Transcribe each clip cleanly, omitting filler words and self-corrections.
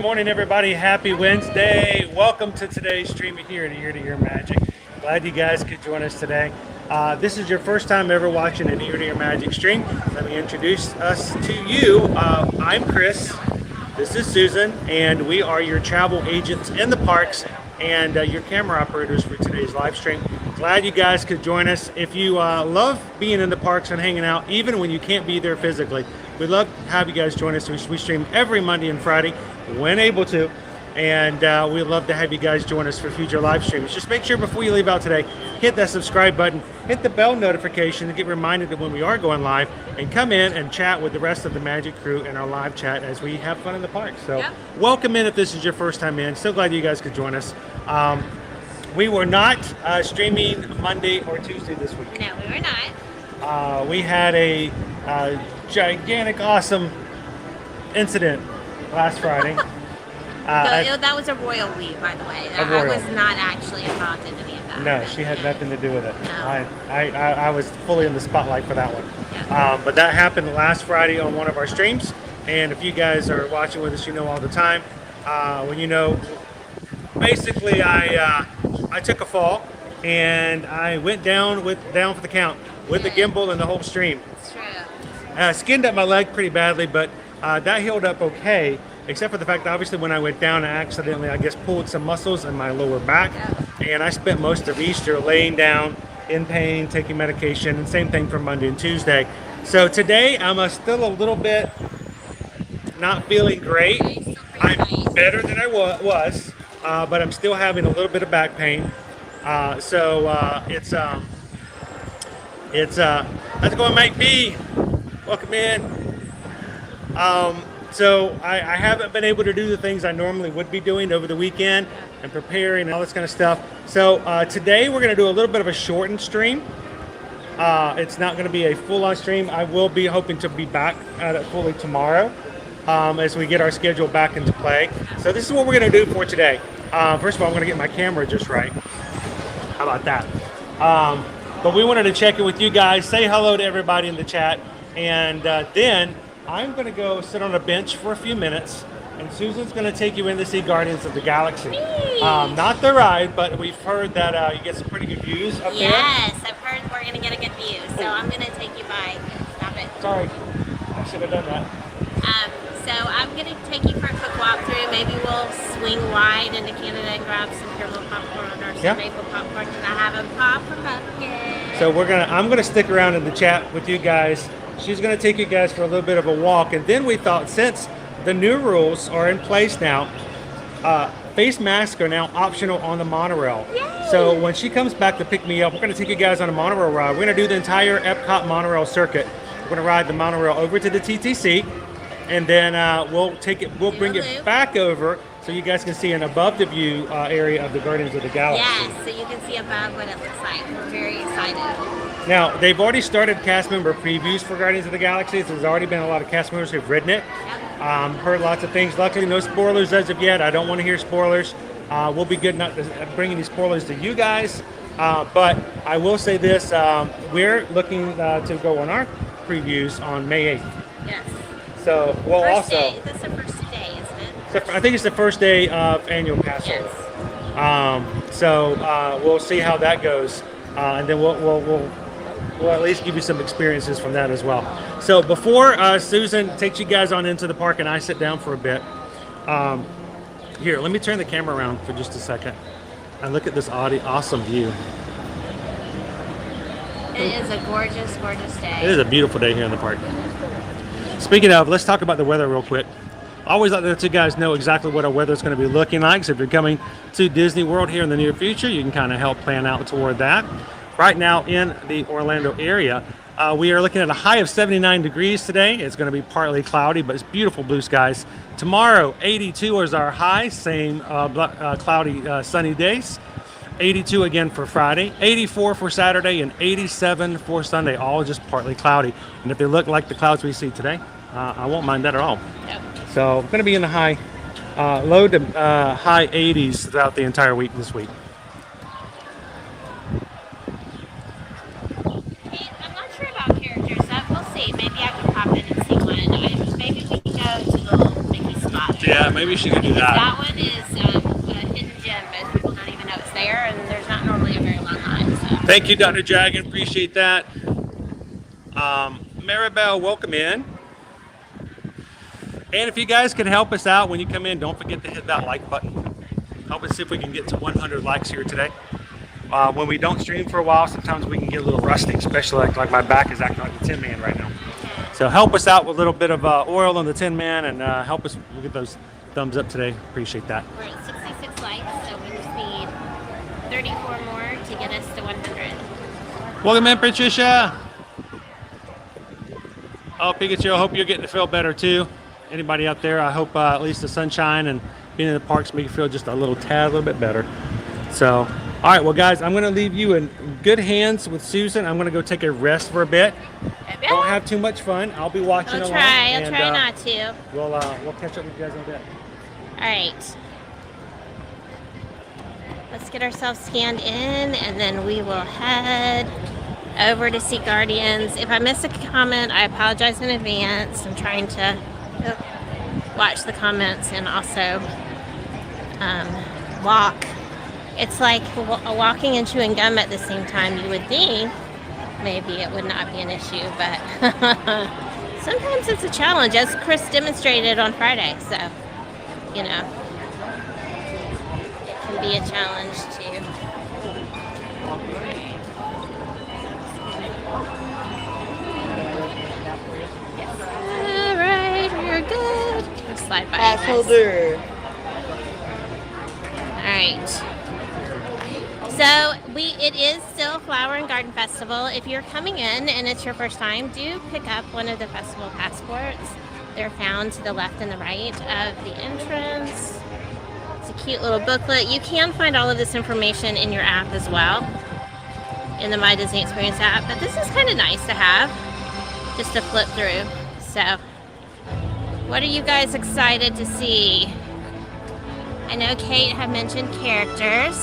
morning, everybody. Happy Wednesday. Welcome to today's stream here at Ear to Ear Magic. Glad you guys could join us today. This is your first time ever watching an Ear to Ear Magic stream. Let me introduce us to you. I'm Chris. This is Susan, and we are your travel agents in the parks and your camera operators for today's live stream. Glad you guys could join us. If you love being in the parks and hanging out, even when you can't be there physically, we'd love to have you guys join us. We stream every Monday and Friday when able to, and we'd love to have you guys join us for future live streams. Just make sure before you leave out today, hit that subscribe button, hit the bell notification to get reminded that when we are going live, and come in and chat with the rest of the Magic crew in our live chat as we have fun in the park. So welcome in if this is your first time in. So glad you guys could join us. We were not streaming Monday or Tuesday this week. No, we were not. We had a gigantic, awesome incident last Friday. That was a royal leave, by the way. I was not actually involved in any of that. No, she had nothing to do with it. No. I was fully in the spotlight for that one. Yeah. But that happened last Friday on one of our streams. And if you guys are watching with us, you know all the time. When you know, basically I took a fall and I went down for the count with the gimbal and the whole stream. It's true. I skinned up my leg pretty badly, but that healed up okay, except for the fact that obviously when I went down, I accidentally, I guess, pulled some muscles in my lower back, and I spent most of Easter laying down in pain, taking medication, and same thing for Monday and Tuesday. So today, I'm still a little bit not feeling great. I'm better than I was, but I'm still having a little bit of back pain. How's it going, Mike B? Welcome in. So I haven't been able to do the things I normally would be doing over the weekend and preparing and all this kind of stuff. So today we're going to do a little bit of a shortened stream. It's not going to be a full-on stream. I will be hoping to be back at it fully tomorrow as we get our schedule back into play. So this is what we're going to do for today. First of all, I'm going to get my camera just right. How about that? But we wanted to check in with you guys, say hello to everybody in the chat, and then I'm going to go sit on a bench for a few minutes, and Susan's going to take you in to see Guardians of the Galaxy. Not the ride, but we've heard that you get some pretty good views up there. Yes, I've heard we're going to get a good view, so I'm going to take you by. Stop it. Sorry, I should have done that. So I'm going to take you for a quick walkthrough. Maybe we'll swing wide into Canada and grab some caramel popcorn or some maple popcorn, because I haven't popped for pumpkin. So I'm going to stick around in the chat with you guys. She's going to take you guys for a little bit of a walk, and then we thought, since the new rules are in place now, face masks are now optional on the monorail. Yay! So when she comes back to pick me up, we're going to take you guys on a monorail ride. We're going to do the entire Epcot monorail circuit. We're going to ride the monorail over to the TTC, and then we'll bring it back over so you guys can see an above the view area of the Guardians of the Galaxy. Yes, so you can see above what it looks like. We're very excited. Now, they've already started cast member previews for Guardians of the Galaxy. There's already been a lot of cast members who've ridden it. Heard lots of things. Luckily, no spoilers as of yet. I don't want to hear spoilers. We'll be good not bringing these spoilers to you guys. But I will say this. We're looking to go on our previews on May 8th. Yes. So we'll That's the first day, isn't it? I think it's the first day of annual pass holder. Yes. So we'll see how that goes. And then we'll at least give you some experiences from that as well. So before Susan takes you guys on into the park and I sit down for a bit, here, let me turn the camera around for just a second and look at this awesome view. It is a gorgeous, gorgeous day. It is a beautiful day here in the park. Speaking of, let's talk about the weather real quick. I always like to let you guys know exactly what our weather is going to be looking like. So if you're coming to Disney World here in the near future, you can kind of help plan out toward that. Right now in the Orlando area, we are looking at a high of 79 degrees today. It's going to be partly cloudy, but it's beautiful blue skies. Tomorrow, 82 is our high, same cloudy, sunny days. 82 again for Friday, 84 for Saturday, and 87 for Sunday, all just partly cloudy. And if they look like the clouds we see today, I won't mind that at all. Yep. So I'm going to be in the low to high 80s throughout the entire week this week. Hey, I'm not sure about characters. We'll see. Maybe I can pop in and see one. Maybe we can go to the little Mickey spot. Yeah, maybe she could do that. That one is a hidden gem, but people don't even know it's there, and there's not normally a very long line. So. Thank you, Dr. Dragon. Appreciate that. Maribel, welcome in. And if you guys can help us out when you come in, don't forget to hit that like button. Help us see if we can get to 100 likes here today. When we don't stream for a while, sometimes we can get a little rusty, especially like my back is acting like the Tin Man right now. So help us out with a little bit of oil on the Tin Man and help us get those thumbs up today. Appreciate that. We're at 66 likes, so we just need 34 more to get us to 100. Welcome in, Patricia. Oh, Pikachu, I hope you're getting to feel better too. Anybody out there, I hope at least the sunshine and being in the parks make you feel just a little bit better. So, all right, well, guys, I'm going to leave you in good hands with Susan. I'm going to go take a rest for a bit. Don't have too much fun. I'll be watching along. I'll try not to. We'll catch up with you guys in a bit. All right. Let's get ourselves scanned in, and then we will head over to see Guardians. If I miss a comment, I apologize in advance. I'm trying to watch the comments and also walk. It's like walking and chewing gum at the same time. You would think maybe it would not be an issue, but sometimes it's a challenge, as Chris demonstrated on Friday. So, you know, it can be a challenge too. All right, we're good. We'll slide by Pass holder. All right. So it is still Flower and Garden Festival. If you're coming in and it's your first time, do pick up one of the festival passports. They're found to the left and the right of the entrance. It's a cute little booklet. You can find all of this information in your app as well, in the My Disney Experience app. But this is kind of nice to have, just to flip through. So, what are you guys excited to see? I know Kate had mentioned characters,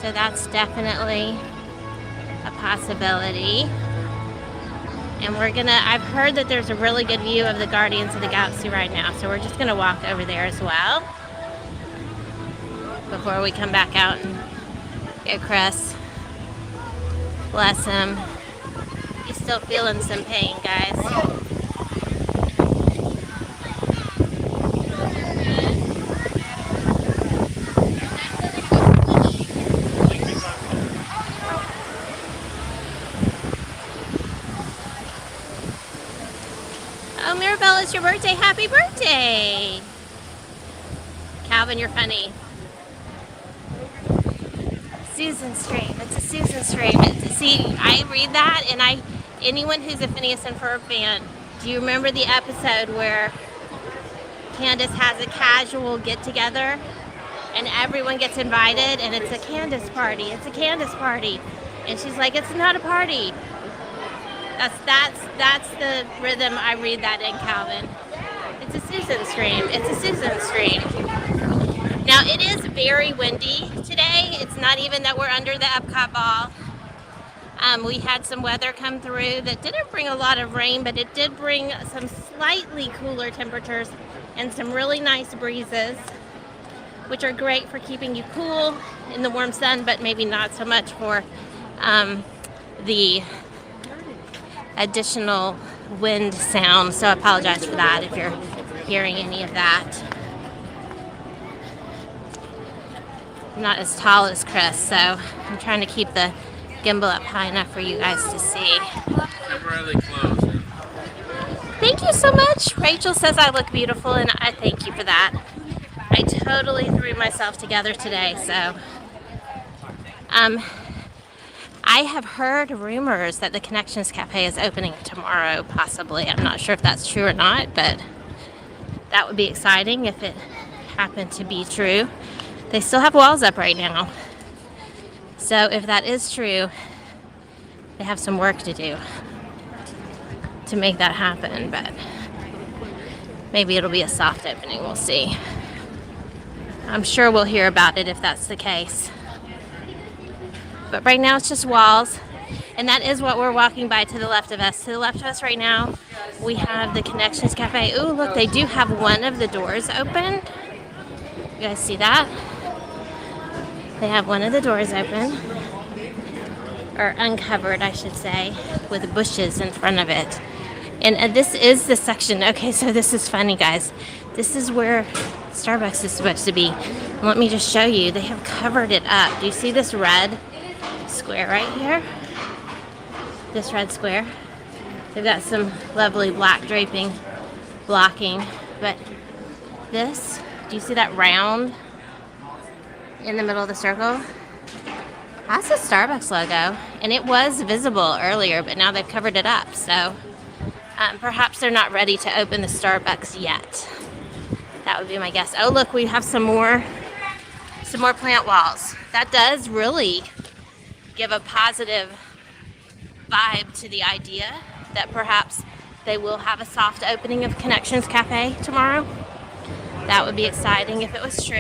so that's definitely a possibility. And I've heard that there's a really good view of the Guardians of the Galaxy right now, so we're just gonna walk over there as well before we come back out and get Chris. Bless him. He's still feeling some pain, guys. Oh, Mirabelle, it's your birthday. Happy birthday! Calvin, you're funny. Susan stream. It's a Susan stream. See, I read that, and anyone who's a Phineas and Ferb fan, do you remember the episode where Candace has a casual get-together, and everyone gets invited, and it's a Candace party. It's a Candace party, and she's like, "It's not a party." That's the rhythm I read that in, Calvin. It's a Susan stream. It's a Susan stream. Now, it is very windy today. It's not even that we're under the Epcot ball. We had some weather come through that didn't bring a lot of rain, but it did bring some slightly cooler temperatures and some really nice breezes, which are great for keeping you cool in the warm sun, but maybe not so much for the additional wind sound. So I apologize for that if you're hearing any of that. I'm not as tall as Chris, so I'm trying to keep the gimbal up high enough for you guys to see. Temporarily closed. Thank you so much. Rachel says I look beautiful, and I thank you for that. I totally threw myself together today, so I have heard rumors that the Connections Cafe is opening tomorrow, possibly. I'm not sure if that's true or not, but that would be exciting if it happened to be true. They still have walls up right now. So if that is true, they have some work to do to make that happen, but maybe it'll be a soft opening, we'll see. I'm sure we'll hear about it if that's the case. But right now it's just walls. And that is what we're walking by to the left of us. To the left of us right now, we have the Connections Cafe. Ooh, look, they do have one of the doors open. You guys see that? They have one of the doors open. Or uncovered, I should say, with bushes in front of it. And this is the section. Okay, so this is funny, guys. This is where Starbucks is supposed to be. Let me just show you. They have covered it up. Do you see this red square right here? This red square. They've got some lovely black draping blocking. But this, do you see that round in the middle of the circle? That's the Starbucks logo. And it was visible earlier, but now they've covered it up. So perhaps they're not ready to open the Starbucks yet. That would be my guess. Oh, look, we have some more plant walls. That does really give a positive vibe to the idea that perhaps they will have a soft opening of Connections Cafe tomorrow. That would be exciting if it was true.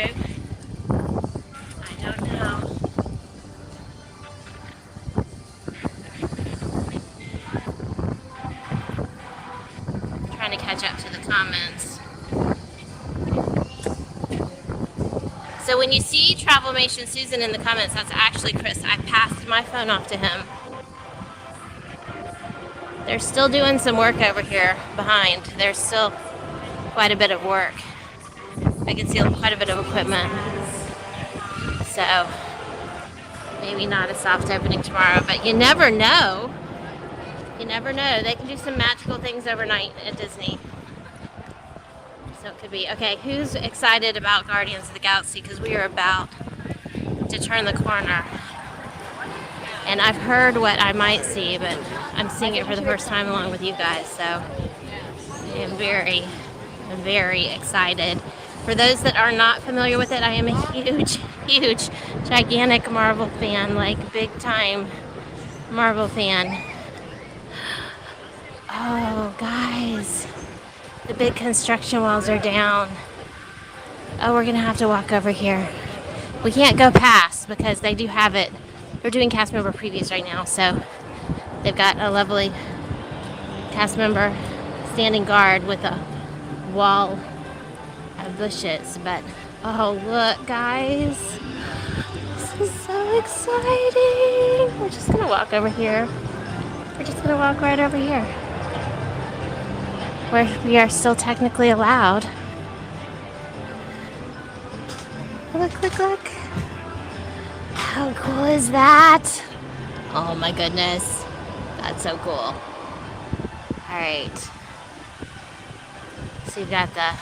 I don't know. Trying to catch up to the comments. So when you see Travelmation Susan in the comments, that's actually Chris. I passed my phone off to him. They're still doing some work over here behind. There's still quite a bit of work. I can see quite a bit of equipment. So maybe not a soft opening tomorrow, but you never know. You never know. They can do some magical things overnight at Disney. So it could be. Okay, who's excited about Guardians of the Galaxy? Because we are about to turn the corner. And I've heard what I might see, but I'm seeing it for the first time along with you guys. So I am very, very excited. For those that are not familiar with it, I am a huge, huge, gigantic Marvel fan, like big time Marvel fan. Oh, guys. The big construction walls are down. Oh, we're going to have to walk over here. We can't go past because they do have it. They're doing cast member previews right now, so they've got a lovely cast member standing guard with a wall of bushes. But, oh, look, guys. This is so exciting. We're just going to walk over here. We're just going to walk right over here, where we are still technically allowed. Look, look, look. How cool is that? Oh my goodness. That's so cool. Alright. So you've got the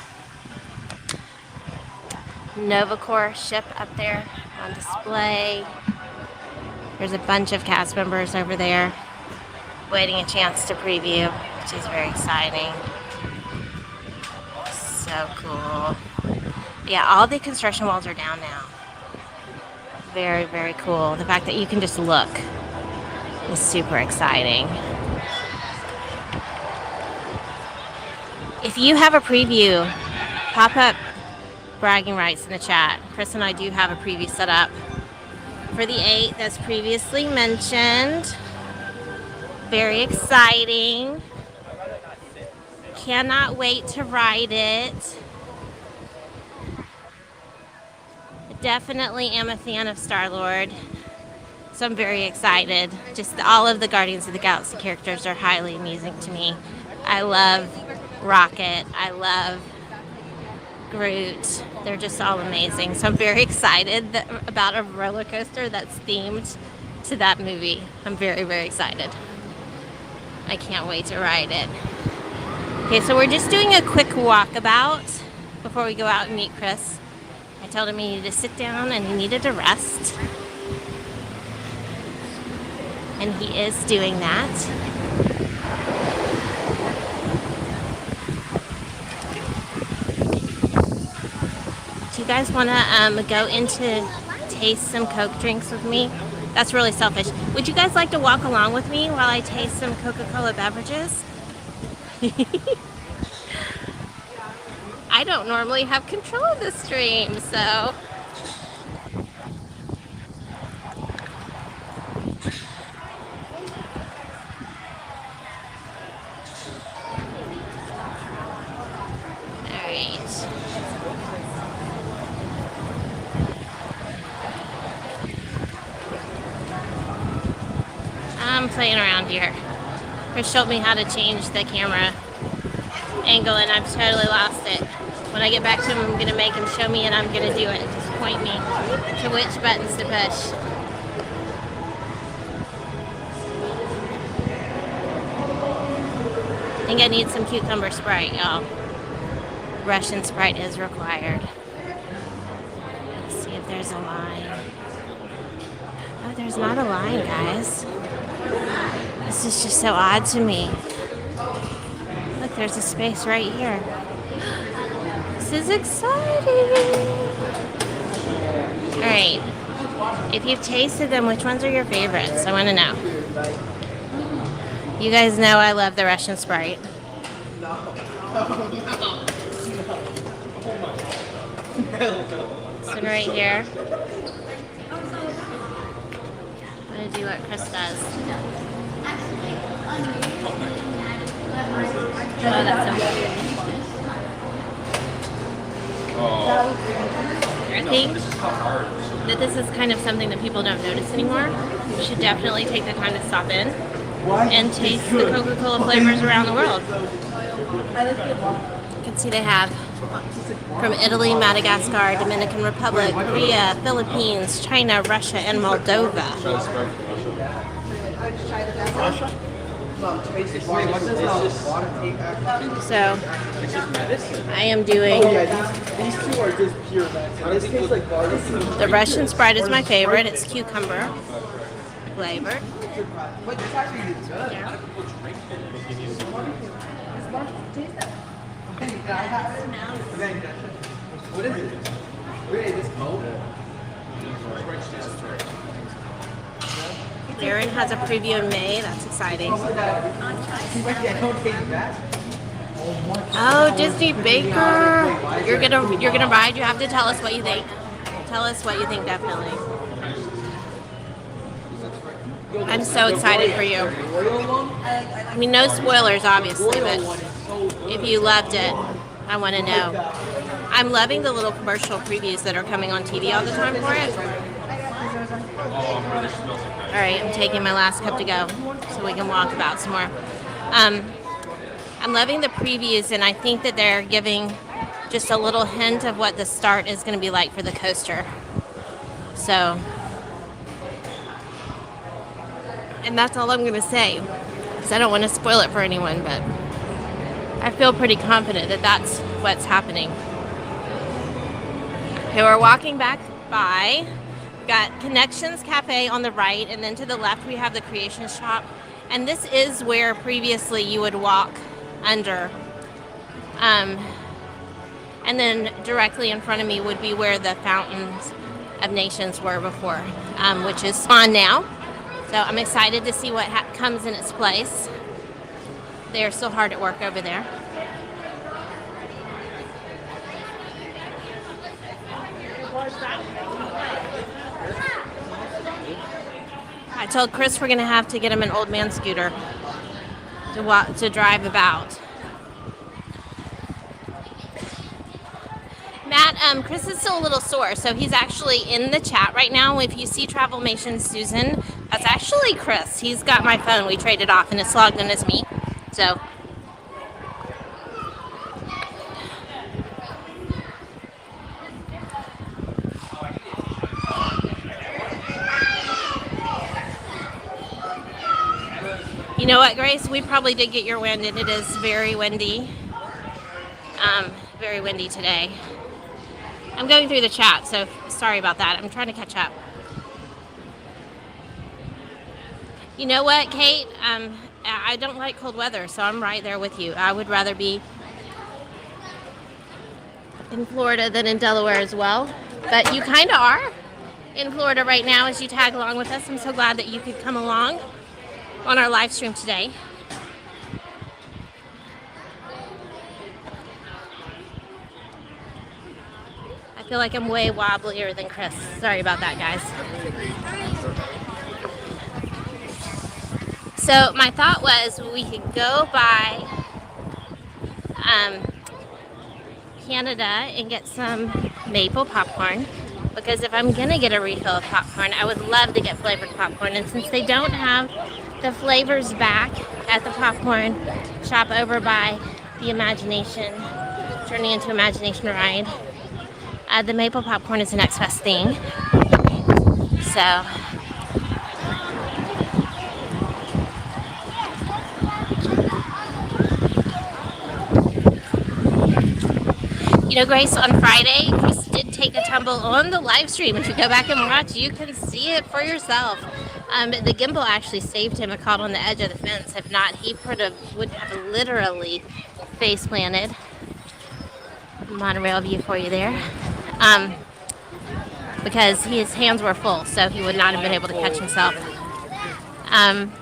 Novacore ship up there on display. There's a bunch of cast members over there waiting a chance to preview, which is very exciting. So cool. Yeah, all the construction walls are down now. Very, very cool. The fact that you can just look is super exciting. If you have a preview, pop up bragging rights in the chat. Chris and I do have a preview set up for the 8th, as previously mentioned. Very exciting. Cannot wait to ride it. Definitely am a fan of Star-Lord, so I'm very excited. Just all of the Guardians of the Galaxy characters are highly amusing to me. I love Rocket. I love Groot. They're just all amazing. So I'm very excited about a roller coaster that's themed to that movie. I'm very, very excited. I can't wait to ride it. Okay, so we're just doing a quick walkabout before we go out and meet Chris. I told him he needed to sit down and he needed to rest. And he is doing that. Do you guys want to go into taste some Coke drinks with me? That's really selfish. Would you guys like to walk along with me while I taste some Coca-Cola beverages? I don't normally have control of the stream, so. I'm playing around here. Chris showed me how to change the camera angle and I've totally lost it. When I get back to him, I'm gonna make him show me and I'm gonna do it. Just point me to which buttons to push. I think I need some cucumber Sprite, y'all. Russian Sprite is required. Let's see if there's a line. Oh, there's not a line, guys. This is just so odd to me. Look, there's a space right here. This is exciting. All right. If you've tasted them, which ones are your favorites? I want to know. You guys know I love the Russian Sprite. This one right here. I'm going to do what Chris does. Oh, that's so good. I think that this is kind of something that people don't notice anymore. You should definitely take the time to stop in and taste the Coca-Cola flavors around the world. You can see they have from Italy, Madagascar, Dominican Republic, Korea, Philippines, China, Russia, and Moldova. So, I am doing the Russian Sprite is my favorite. It's cucumber flavored. Yeah. What is it? Wait, is this Coke? Darren has a preview in May. That's exciting. Oh, Disney Baker! You're gonna ride. You have to tell us what you think. Tell us what you think, definitely. I'm so excited for you. I mean, no spoilers, obviously, but if you loved it, I want to know. I'm loving the little commercial previews that are coming on TV all the time for it. All right, I'm taking my last cup to go so we can walk about some more. I'm loving the previews, and I think that they're giving just a little hint of what the start is going to be like for the coaster. So, and that's all I'm going to say, because I don't want to spoil it for anyone, but I feel pretty confident that that's what's happening. Okay, we're walking back by. We've got Connections Cafe on the right, and then to the left we have the Creation Shop. And this is where previously you would walk under. And then directly in front of me would be where the Fountains of Nations were before, which is on now. So I'm excited to see what comes in its place. They're still hard at work over there. I told Chris we're gonna have to get him an old man scooter to drive about. Matt, Chris is still a little sore, so he's actually in the chat right now. If you see Travelmation Susan, that's actually Chris. He's got my phone. We traded off, and it's logged in as me. So. You know what, Grace? We probably did get your wind, and it is very windy. Very windy today. I'm going through the chat, so sorry about that. I'm trying to catch up. You know what, Kate? I don't like cold weather, so I'm right there with you. I would rather be in Florida than in Delaware as well. But you kind of are in Florida right now as you tag along with us. I'm so glad that you could come along on our live stream today. I feel like I'm way wobblier than Chris. Sorry about that, guys. So my thought was we could go by Canada and get some maple popcorn, because if I'm gonna get a refill of popcorn, I would love to get flavored popcorn. And since they don't have the flavors back at the popcorn shop over by the Imagination, turning into Imagination ride. The maple popcorn is the next best thing. So, you know, Grace, on Friday, Chris did take a tumble on the live stream. If you go back and watch, you can see it for yourself. The gimbal actually saved him. It caught on the edge of the fence. If not, he would have literally face planted. Monorail view for you there. Because his hands were full, so he would not have been able to catch himself. And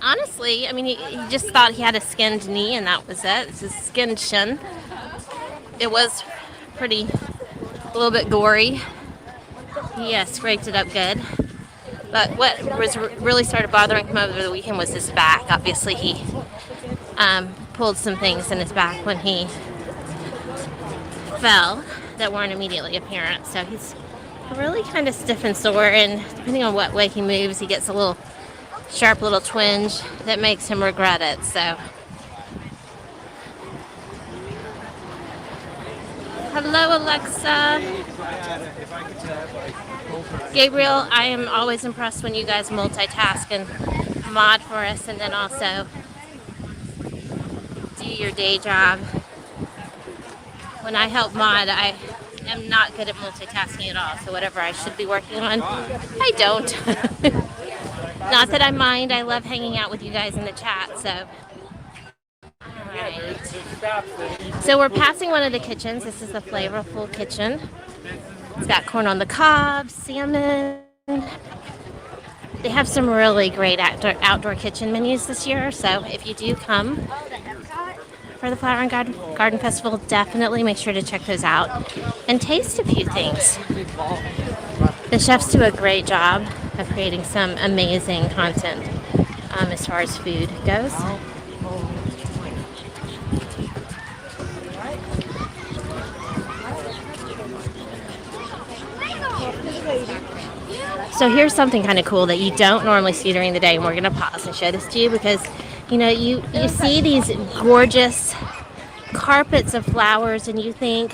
honestly, I mean, he just thought he had a skinned knee, and that was it. It's a skinned shin. It was a little bit gory. He scraped it up good. But what really started bothering him over the weekend was his back. Obviously, he pulled some things in his back when he fell that weren't immediately apparent. So he's really kind of stiff and sore, and depending on what way he moves, he gets a little sharp little twinge that makes him regret it. So hello, Alexa. Gabriel, I am always impressed when you guys multitask and mod for us, and then also do your day job. When I help mod, I am not good at multitasking at all. So whatever I should be working on, I don't. Not that I mind. I love hanging out with you guys in the chat. So, all right. So we're passing one of the kitchens. This is the Flavorful Kitchen. It's got corn on the cob, salmon. They have some really great outdoor kitchen menus this year. So if you do come for the Flower and Garden Festival, definitely make sure to check those out and taste a few things. The chefs do a great job of creating some amazing content as far as food goes. So here's something kind of cool that you don't normally see during the day, and we're going to pause and show this to you because, you know, you see these gorgeous carpets of flowers and you think,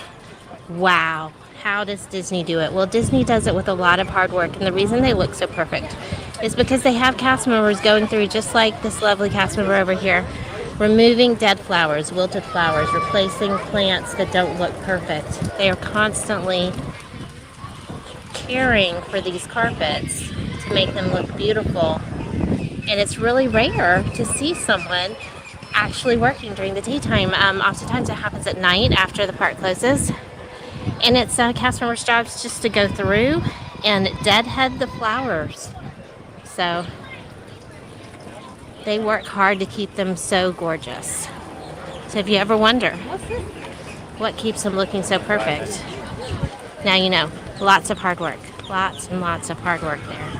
wow, how does Disney do it? Well, Disney does it with a lot of hard work, and the reason they look so perfect is because they have cast members going through, just like this lovely cast member over here, removing dead flowers, wilted flowers, replacing plants that don't look perfect. They are constantly caring for these carpets to make them look beautiful. And it's really rare to see someone actually working during the daytime. Oftentimes it happens at night after the park closes. And it's cast members' jobs just to go through and deadhead the flowers. So they work hard to keep them so gorgeous. So if you ever wonder what keeps them looking so perfect, now you know. Lots of hard work. Lots and lots of hard work there.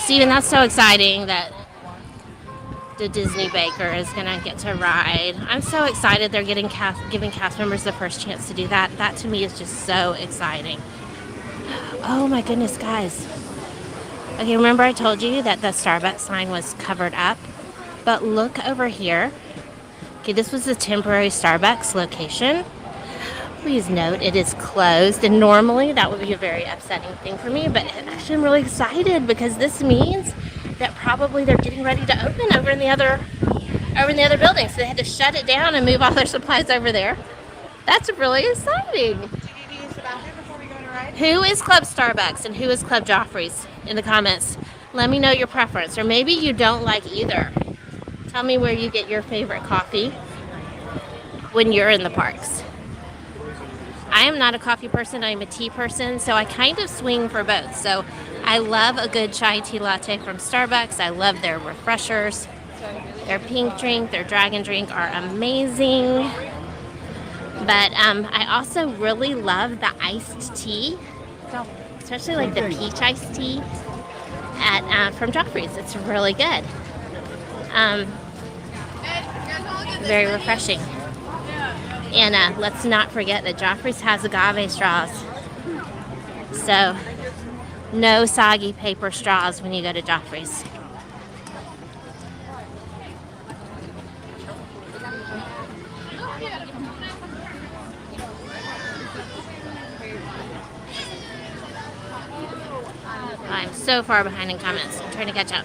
Steven, that's so exciting that the Disney Baker is going to get to ride. I'm so excited they're giving cast members the first chance to do that. That to me is just so exciting. Oh my goodness, guys. Okay, remember I told you that the Starbucks sign was covered up? But look over here. Okay, this was the temporary Starbucks location. Please note it is closed, and normally that would be a very upsetting thing for me, but actually I'm really excited because this means that probably they're getting ready to open over in the other building. So they had to shut it down and move all their supplies over there. That's really exciting. Who is Club Starbucks and who is Club Joffrey's in the comments? Let me know your preference, or maybe you don't like either. Tell me where you get your favorite coffee when you're in the parks. I am not a coffee person, I'm a tea person, so I kind of swing for both. So I love a good chai tea latte from Starbucks. I love their refreshers. Their pink drink, their dragon drink are amazing. But I also really love the iced tea, especially like the peach iced tea from Joffrey's. It's really good. Very refreshing. And let's not forget that Joffrey's has agave straws. So, no soggy paper straws when you go to Joffrey's. I'm so far behind in comments. I'm trying to catch up.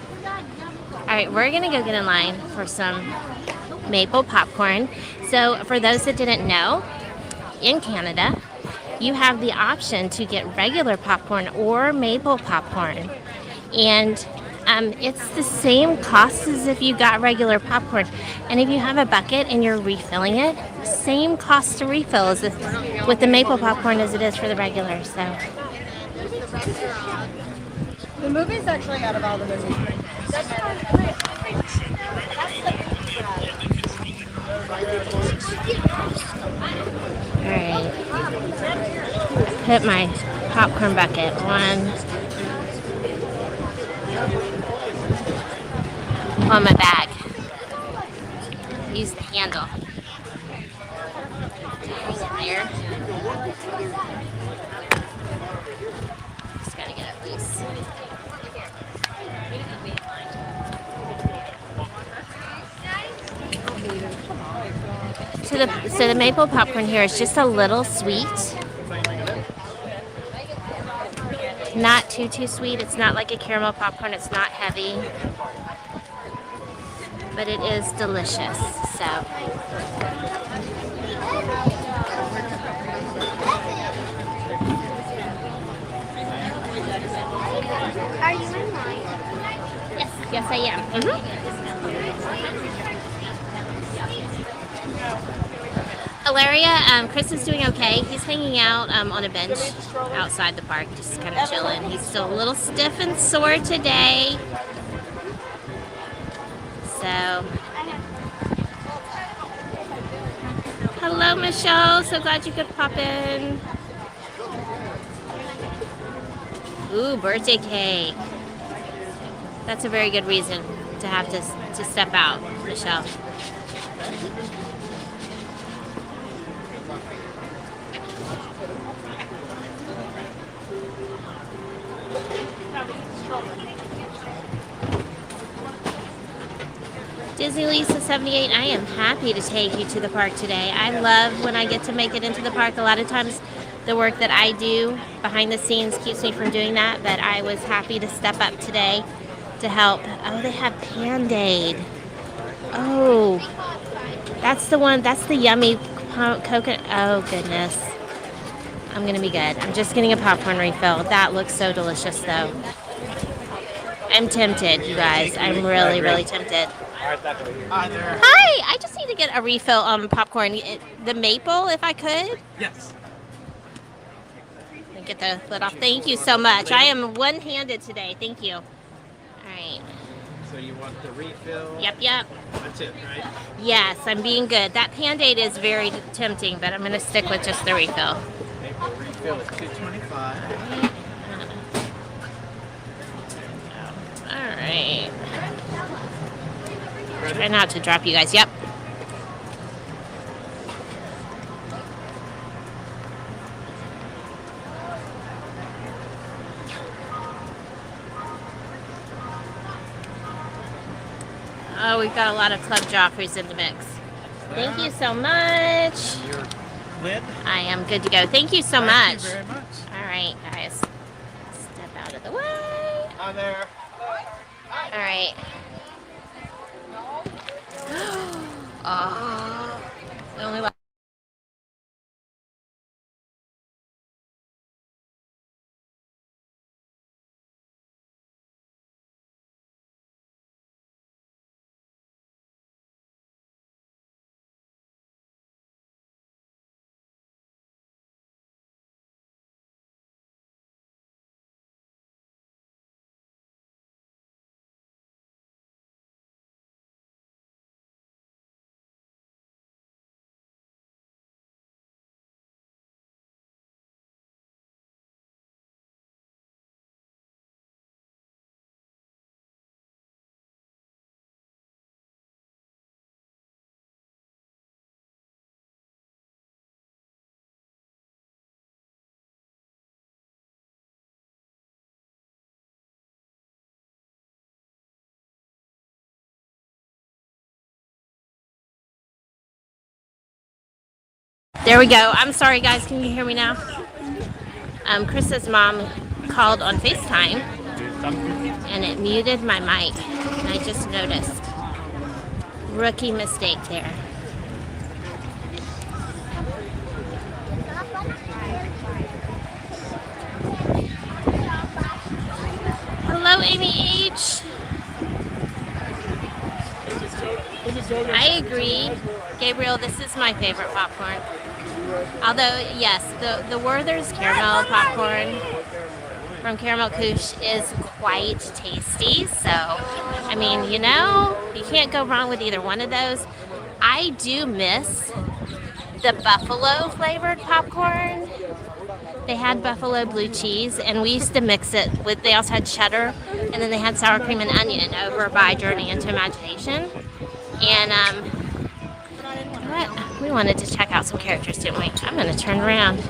Alright, we're going to go get in line for some maple popcorn. So, for those that didn't know, in Canada, you have the option to get regular popcorn or maple popcorn. And it's the same cost as if you got regular popcorn. And if you have a bucket and you're refilling it, same cost to refill as with the maple popcorn as it is for the regular. So. The movie's actually out of all the movies. Alright. Put my popcorn bucket on my bag. Use the handle. There. Just gotta get it loose. So the maple popcorn here is just a little sweet. Not too sweet. It's not like a caramel popcorn. It's not heavy. But it is delicious. So. Are you in line? Yes, I am. Hilaria, Chris is doing okay. He's hanging out on a bench outside the park, just kind of chilling. He's still a little stiff and sore today. So, hello, Michelle. So glad you could pop in. Ooh, birthday cake. That's a very good reason to have to step out, Michelle. Disney Lisa 78, I am happy to take you to the park today. I love when I get to make it into the park. A lot of times the work that I do behind the scenes keeps me from doing that, but I was happy to step up today to help. Oh, they have Band-Aid. Oh, that's the one, that's the yummy coconut. Oh, goodness. I'm going to be good. I'm just getting a popcorn refill. That looks so delicious, though. I'm tempted, you guys. I'm really, really tempted. Hi, I just need to get a refill on popcorn. The maple, if I could. Yes. Get the lid off. Thank you so much. I am one-handed today. Thank you. All right. So you want the refill? Yep. That's it, right? Yes, I'm being good. That Band-Aid is very tempting, but I'm going to stick with just the refill. Maple refill is $2.25. All right. Try not to drop you guys. Yep. Oh, we've got a lot of Club Joffreys in the mix. Thank you so much. Your lid? I am good to go. Thank you so much. Thank you very much. All right, guys. Step out of the way. Hi there. All right. Oh, only There we go. I'm sorry, guys. Can you hear me now? Chris's mom called on FaceTime, and it muted my mic, and I just noticed. Rookie mistake there. Hello, Amy H. I agree. Gabriel, this is my favorite popcorn. Although, yes, the Werther's caramel popcorn from Caramel Couche is quite tasty. So, I mean, you know, you can't go wrong with either one of those. I do miss the buffalo flavored popcorn. They had buffalo blue cheese, and we used to mix it with, they also had cheddar, and then they had sour cream and onion over by Journey into Imagination. And, what? We wanted to check out some characters, didn't we? I'm going to turn around.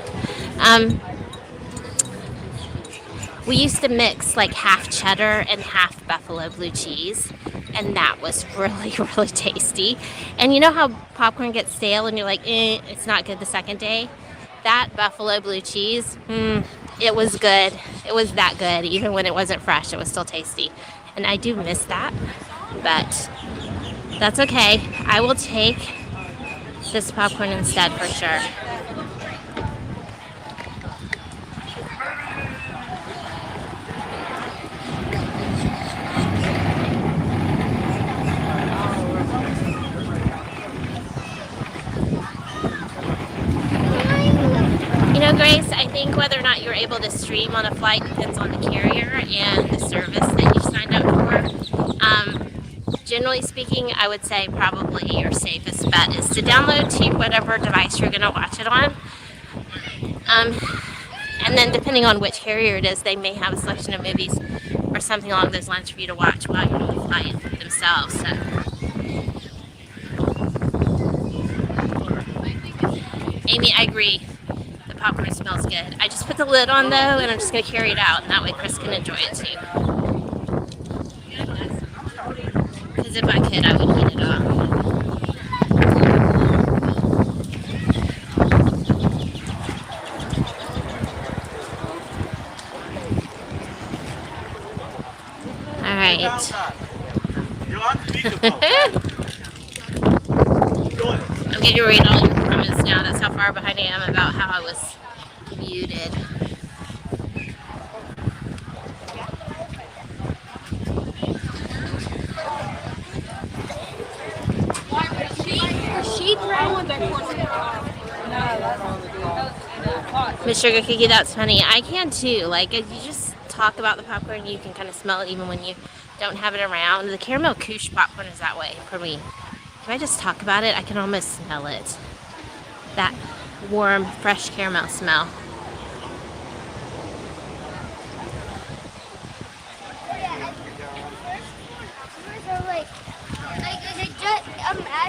We used to mix like half cheddar and half buffalo blue cheese, and that was really, really tasty. And you know how popcorn gets stale and you're like, it's not good the second day? That buffalo blue cheese, it was good. It was that good. Even when it wasn't fresh, it was still tasty. And I do miss that, but that's okay. I will take this popcorn instead for sure. You know, Grace, I think whether or not you're able to stream on a flight depends on the carrier and the service that you signed up for. Generally speaking, I would say probably your safest bet is to download to whatever device you're going to watch it on. And then depending on which carrier it is, they may have a selection of movies or something along those lines for you to watch while you're on the flight themselves. So. Amy, I agree. The popcorn smells good. I just put the lid on though, and I'm just going to carry it out, and that way Chris can enjoy it too. Because if I could, I would eat it all. All right. I'm going to read all your comments now. That's how far behind I am about how I was muted. Miss Sugar Cookie, that's funny. I can too. Like, you just talk about the popcorn, you can kind of smell it even when you don't have it around. The Caramel Couche popcorn is that way for me. If I just talk about it, I can almost smell it. That warm, fresh caramel smell.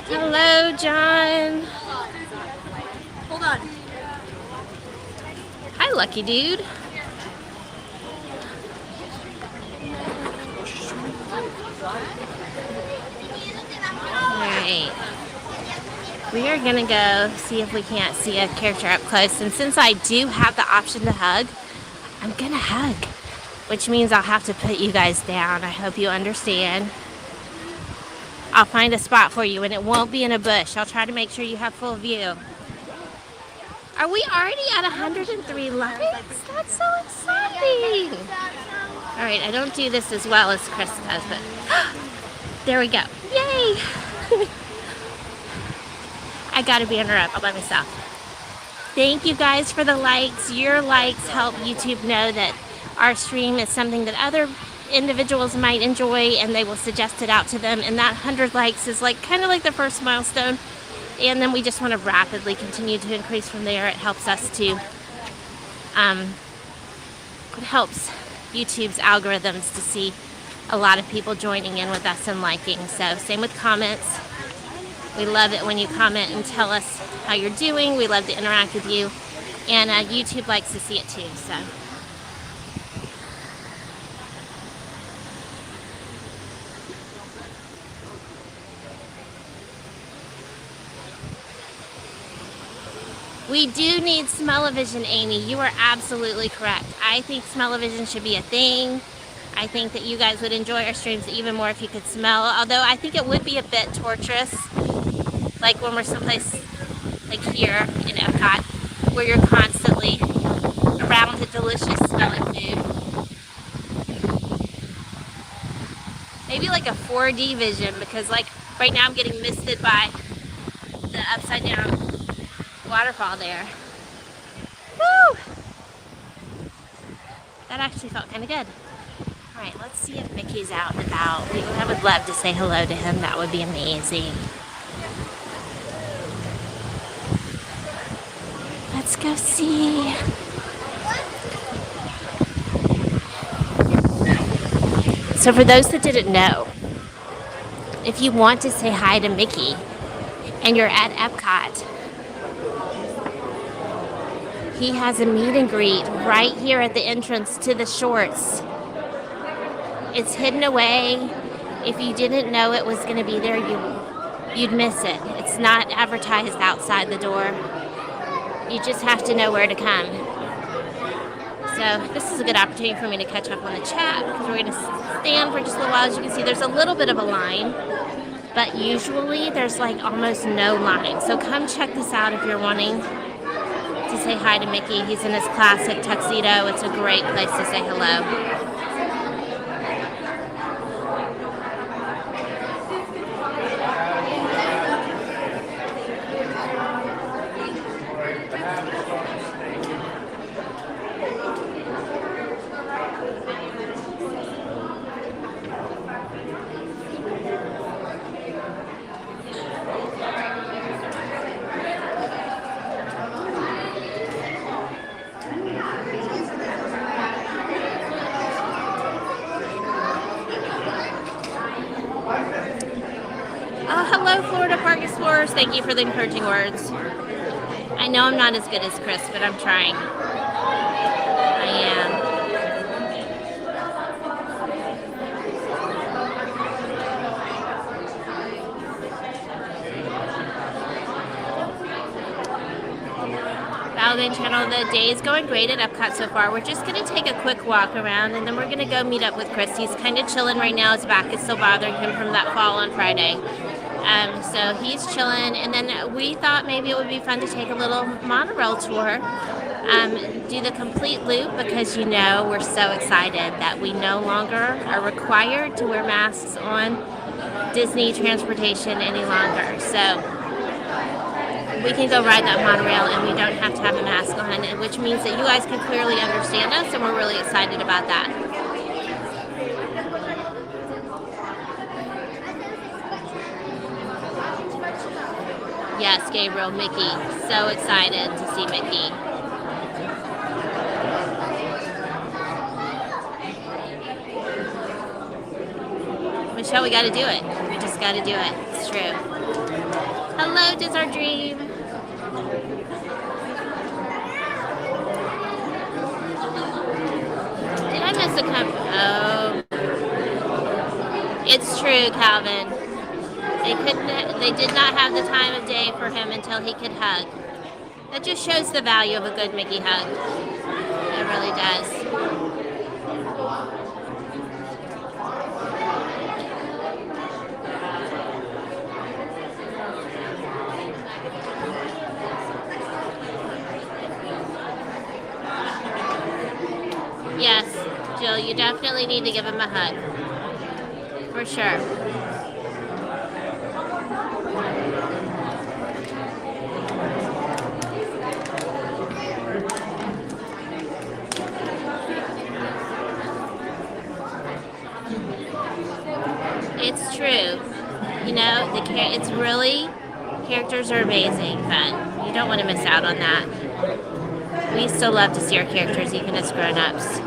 Hello, John. Hold on. Hi, lucky dude. Alright. We are gonna go see if we can't see a character up close. And since I do have the option to hug, I'm gonna hug. Which means I'll have to put you guys down. I hope you understand. I'll find a spot for you, and it won't be in a bush. I'll try to make sure you have full view. Are we already at 103 likes? That's so exciting. All right, I don't do this as well as Chris does, but there we go. Yay! I gotta be in her up all by myself. Thank you guys for the likes. Your likes help YouTube know that our stream is something that other individuals might enjoy, and they will suggest it out to them. And that 100 likes is like kind of like the first milestone. And then we just want to rapidly continue to increase from there. It helps us to, it helps YouTube's algorithms to see a lot of people joining in with us and liking. So same with comments. We love it when you comment and tell us how you're doing. We love to interact with you. And YouTube likes to see it too, so. We do need smell-o-vision, Amy. You are absolutely correct. I think smell-o-vision should be a thing. I think that you guys would enjoy our streams even more if you could smell. Although I think it would be a bit torturous, like when we're someplace like here in Epcot, where you're constantly around a delicious smelling food. Maybe like a 4D vision, because like right now I'm getting misted by the upside down waterfall there. Woo! That actually felt kind of good. All right, let's see if Mickey's out and about. I would love to say hello to him. That would be amazing. Let's go see. So for those that didn't know, if you want to say hi to Mickey and you're at Epcot, he has a meet and greet right here at the entrance to the shorts. It's hidden away. If you didn't know it was going to be there, you'd miss it. It's not advertised outside the door. You just have to know where to come. So this is a good opportunity for me to catch up on the chat, because we're going to stand for just a little while. As you can see, there's a little bit of a line, but usually there's like almost no line. So come check this out if you're wanting to say hi to Mickey. He's in his classic tuxedo. It's a great place to say hello. Thank you for the encouraging words. I know I'm not as good as Chris, but I'm trying. I am. Valvin Channel, the day is going great at Epcot so far. We're just going to take a quick walk around, and then we're going to go meet up with Chris. He's kind of chilling right now. His back is still bothering him from that fall on Friday. So he's chilling, and then we thought maybe it would be fun to take a little monorail tour, do the complete loop, because you know we're so excited that we no longer are required to wear masks on Disney transportation any longer. So we can go ride that monorail and we don't have to have a mask on, which means that you guys can clearly understand us, and we're really excited about that. Yes, Gabriel, Mickey. So excited to see Mickey. Michelle, we gotta do it. We just gotta do it. It's true. Hello, Does Our Dream. Did I miss a Oh. It's true, Calvin. They did not have the time of day for him until he could hug. That just shows the value of a good Mickey hug. It really does. Yes, Jill, you definitely need to give him a hug. For sure. It's true. You know, it's really, characters are amazing fun. You don't want to miss out on that. We still love to see our characters even as grown-ups.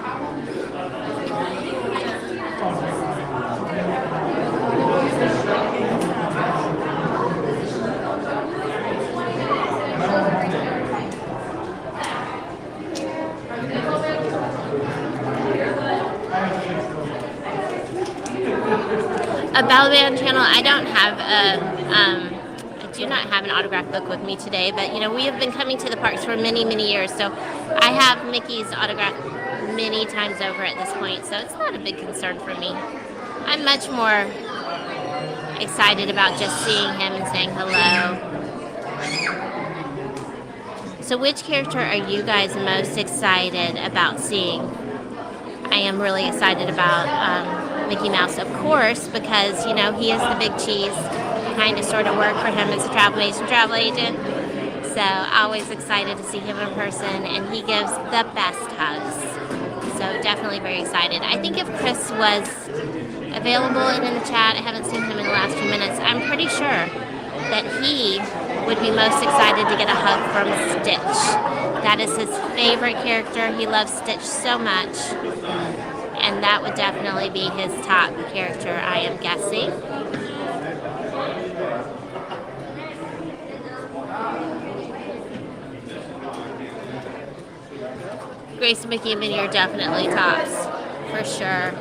A Balaban channel, I don't have a do not have an autograph book with me today, but you know, we have been coming to the parks for many, many years, so I have Mickey's autograph many times over at this point, so it's not a big concern for me. I'm much more excited about just seeing him and saying hello. So which character are you guys most excited about seeing? I am really excited about Mickey Mouse, of course, because, you know, he is the big cheese. Kind of sort of work for him as a travel agent. So always excited to see him in person, and he gives the best hugs. So definitely very excited. I think if Chris was available and in the chat, I haven't seen him in the last few minutes, I'm pretty sure that he would be most excited to get a hug from Stitch. That is his favorite character. He loves Stitch so much. And that would definitely be his top character, I am guessing. Grace, Mickey, and Minnie are definitely tops, for sure.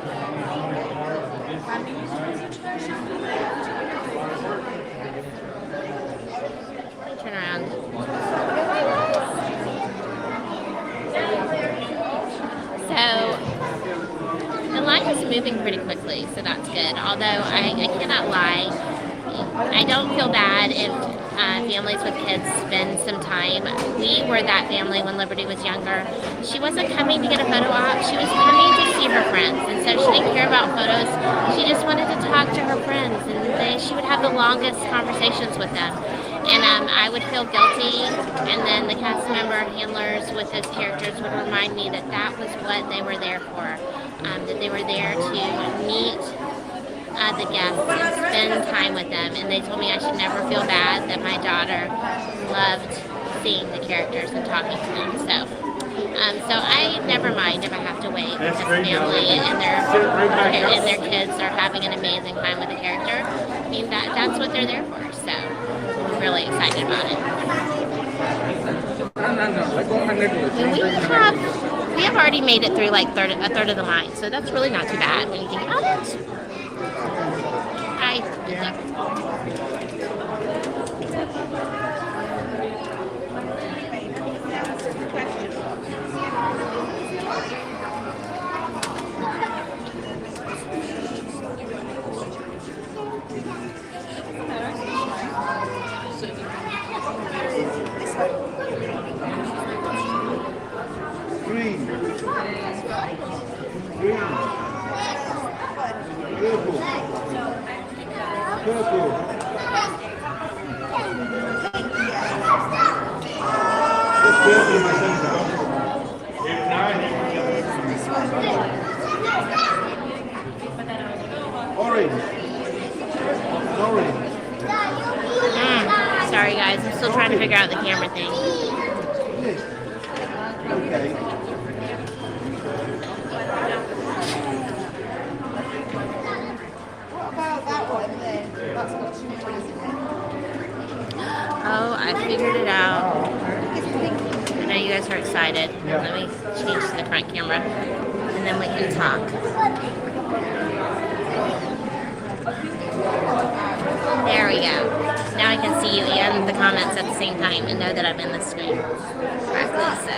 Turn around. So, the line is moving pretty quickly, so that's good. Although, I cannot lie, I don't feel bad if families with kids spend some time. We were that family when Liberty was younger. She wasn't coming to get a photo op, she was coming to see her friends, and so she didn't care about photos. She just wanted to talk to her friends, and she would have the longest conversations with them. And I would feel guilty, and then the cast member handlers with those characters would remind me that that was what they were there for, that they were there to meet the guests and spend time with them. And they told me I should never feel bad, that my daughter loved seeing the characters and talking to them. So I never mind if I have to wait because family and their kids are having an amazing time with the character. I mean, that's what they're there for. So I'm really excited about it. We have already made it through like a third of the line, so that's really not too bad when you think about it. Green. Purple. Orange. Sorry guys, I'm still trying to figure out the camera thing. Okay. Oh, I figured it out. I know you guys are excited. Yeah. Let me change to the front camera, and then we can talk. There we go. Now I can see you and the comments at the same time and know that I'm in the stream correctly. So,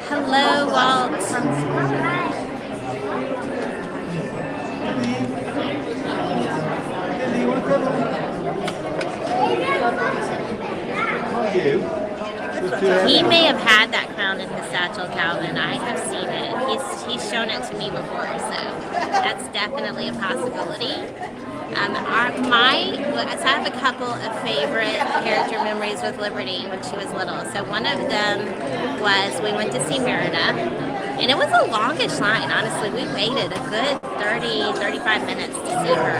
hello, Walt. He may have had that crown in his satchel, Calvin. I have seen it. He's shown it to me before, so that's definitely a possibility. I have a couple of favorite character memories with Liberty when she was little. So one of them was we went to see Merida, and it was a longish line, honestly. We waited a good 35 minutes to see her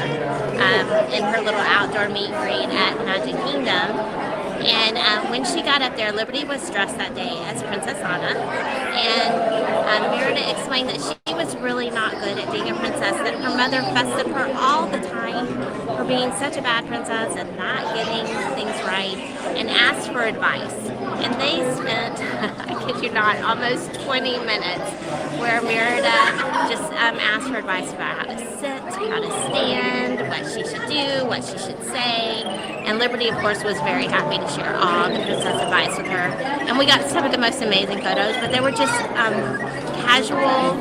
in her little outdoor meet and greet at Magic Kingdom. And when she got up there, Liberty was dressed that day as Princess Anna, and Merida explained that she was really not good at being a princess, that her mother fussed at her all the time for being such a bad princess and not getting things right, and asked for advice. And they spent, I kid you not, almost 20 minutes where Merida just asked for advice about how to sit, how to stand, what she should do, what she should say. And Liberty, of course, was very happy to share all the princess advice with her. And we got some of the most amazing photos, but they were just casual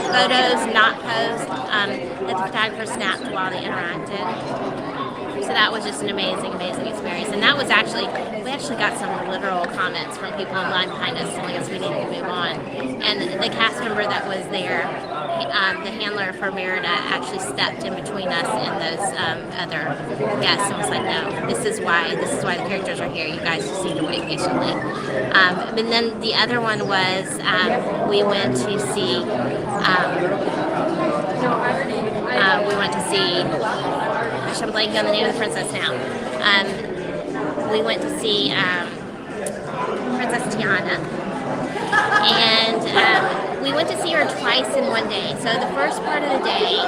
photos, not posed, that the photographer snapped while they interacted. So that was just an amazing, amazing experience. And that was we actually got some literal comments from people in line behind us telling us we needed to move on. And the cast member that was there, the handler for Merida, actually stepped in between us and those other guests and was like, no, this is why the characters are here. You guys just need to wait patiently. And then the other one was we went to see gosh, I'm blanking on the name of the princess now. We went to see Princess Tiana, and we went to see her twice in one day. So the first part of the day,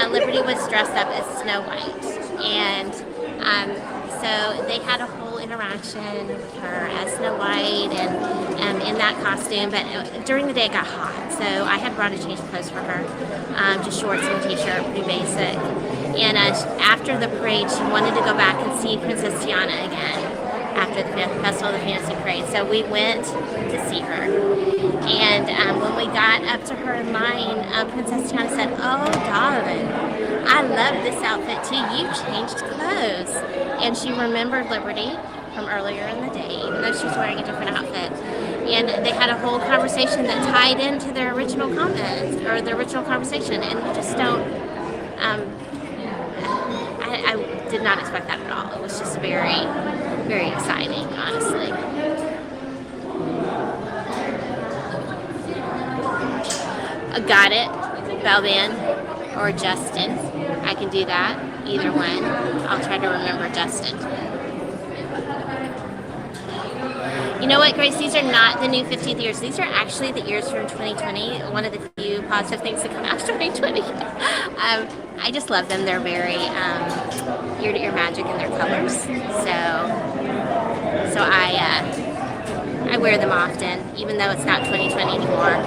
Liberty was dressed up as Snow White, and so they had a whole interaction with her as Snow White and in that costume. But during the day it got hot, so I had brought a change of clothes for her, just shorts and a t-shirt, pretty basic. And after the parade, she wanted to go back and see Princess Tiana again after the Festival of the Fantasy Parade. So we went to see her. And when we got up to her in line, Princess Tiana said, "Oh, darling, I love this outfit too. You changed clothes." And she remembered Liberty from earlier in the day, even though she was wearing a different outfit. And they had a whole conversation that tied into their original comments, or their original conversation. And you just don't... I did not expect that at all. It was just very, very exciting, honestly. Got it, Belvan or Justin. I can do that, either one. I'll try to remember Justin. You know what, Grace? These are not the new 50th years. These are actually the years from 2020. One of the few positive things that come out of 2020. I just love them. They're very ear-to-ear magic in their colors. So I wear them often, even though it's not 2020 anymore.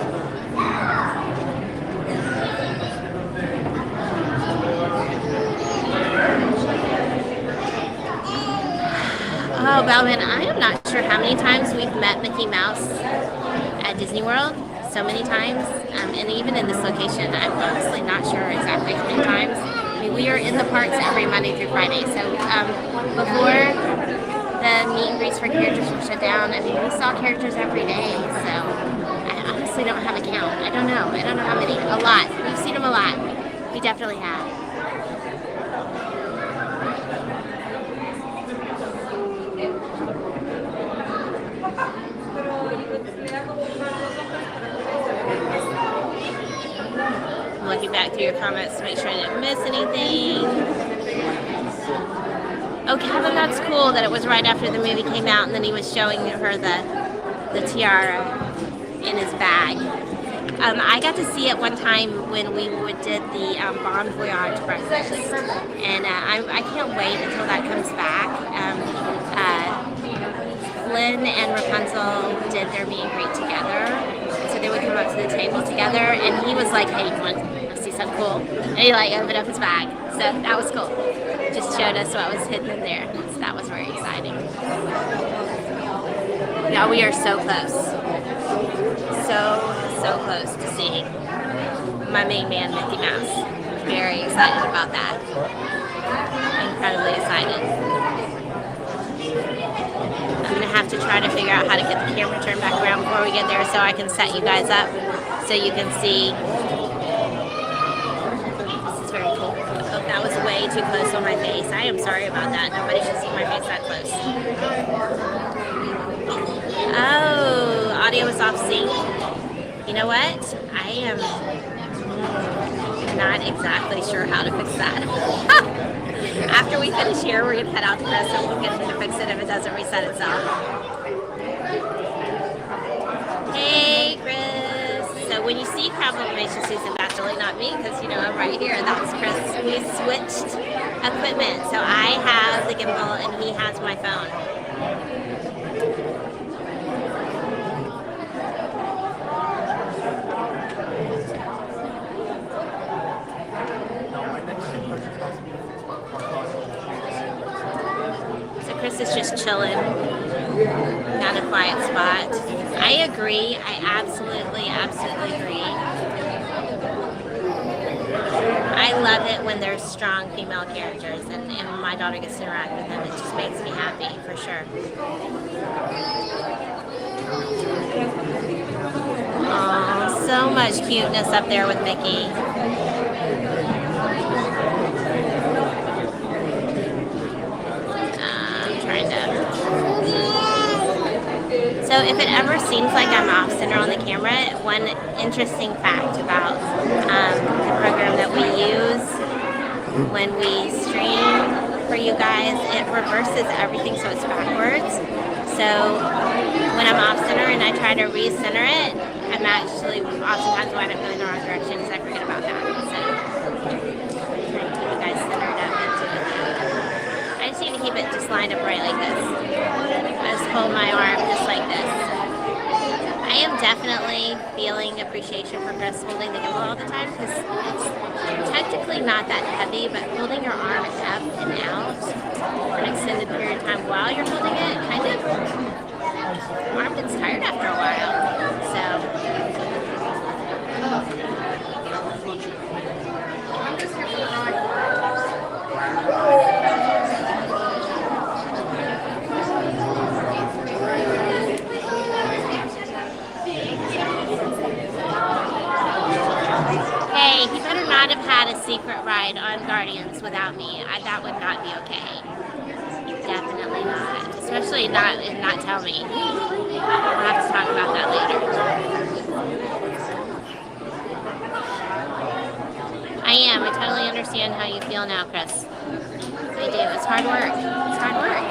Oh, Belvin, I am not sure how many times we've met Mickey Mouse at Disney World. So many times. And even in this location, I'm honestly not sure exactly how many times. I mean, we are in the parks every Monday through Friday. So before the meet and greets for characters were shut down, I mean, we saw characters every day. So I honestly don't have a count. I don't know how many. A lot. We've seen them a lot. We definitely have. Looking back through your comments to make sure I didn't miss anything. Oh, Kevin, that's cool that it was right after the movie came out and then he was showing her the tiara in his bag. I got to see it one time when we did the Bon Voyage breakfast, and I can't wait until that comes back. Flynn and Rapunzel did their meet and greet together, so they would come up to the table together, and he was like, "Hey, you want to see something cool?" And he like opened up his bag, so that was cool. Just showed us what was hidden in there, so that was very exciting. Yeah, we are so close, so close to seeing my main man, Mickey Mouse. Very excited about that. Incredibly excited. I'm going to have to try to figure out how to get the camera turned back around before we get there so I can set you guys up so you can see. This is very cool. Oh, that was way too close on my face. I am sorry about that. Nobody should see my face that close. Oh, audio is off sync. You know what? I am not exactly sure how to fix that. After we finish here, we're going to head out to Chris and we'll get him to fix it if it doesn't reset itself. Hey, Chris. So when you see crowd formation, Susan, that's really not me because, you know, I'm right here. That's Chris. We switched equipment. So I have the gimbal and he has my phone. Chris is just chilling. Found a quiet spot. I agree. I absolutely agree. I love it when there's strong female characters, and when my daughter gets to interact with them, it just makes me happy, for sure. Oh, so much cuteness up there with Mickey. I'm trying to... So if it ever seems like I'm off center on the camera, one interesting fact about the program that we use when we stream for you guys, it reverses everything so it's backwards. So when I'm off center and I try to recenter it, I'm actually oftentimes wind up going the wrong direction because I forget about that. So trying to keep you guys centered up into it. I just need to keep it just lined up right like this. I just hold my arm just like this. I am definitely feeling appreciation for Chris holding the gimbal all the time because it's technically not that heavy, but holding your arm up and out for an extended period of time while you're holding it, kind of, your arm gets tired after a while. Hey, he better not have had a secret ride on Guardians without me. That would not be okay. Definitely not. Especially not tell me. We'll have to talk about that later. I am. I totally understand how you feel now, Chris. I do. It's hard work. It's hard work.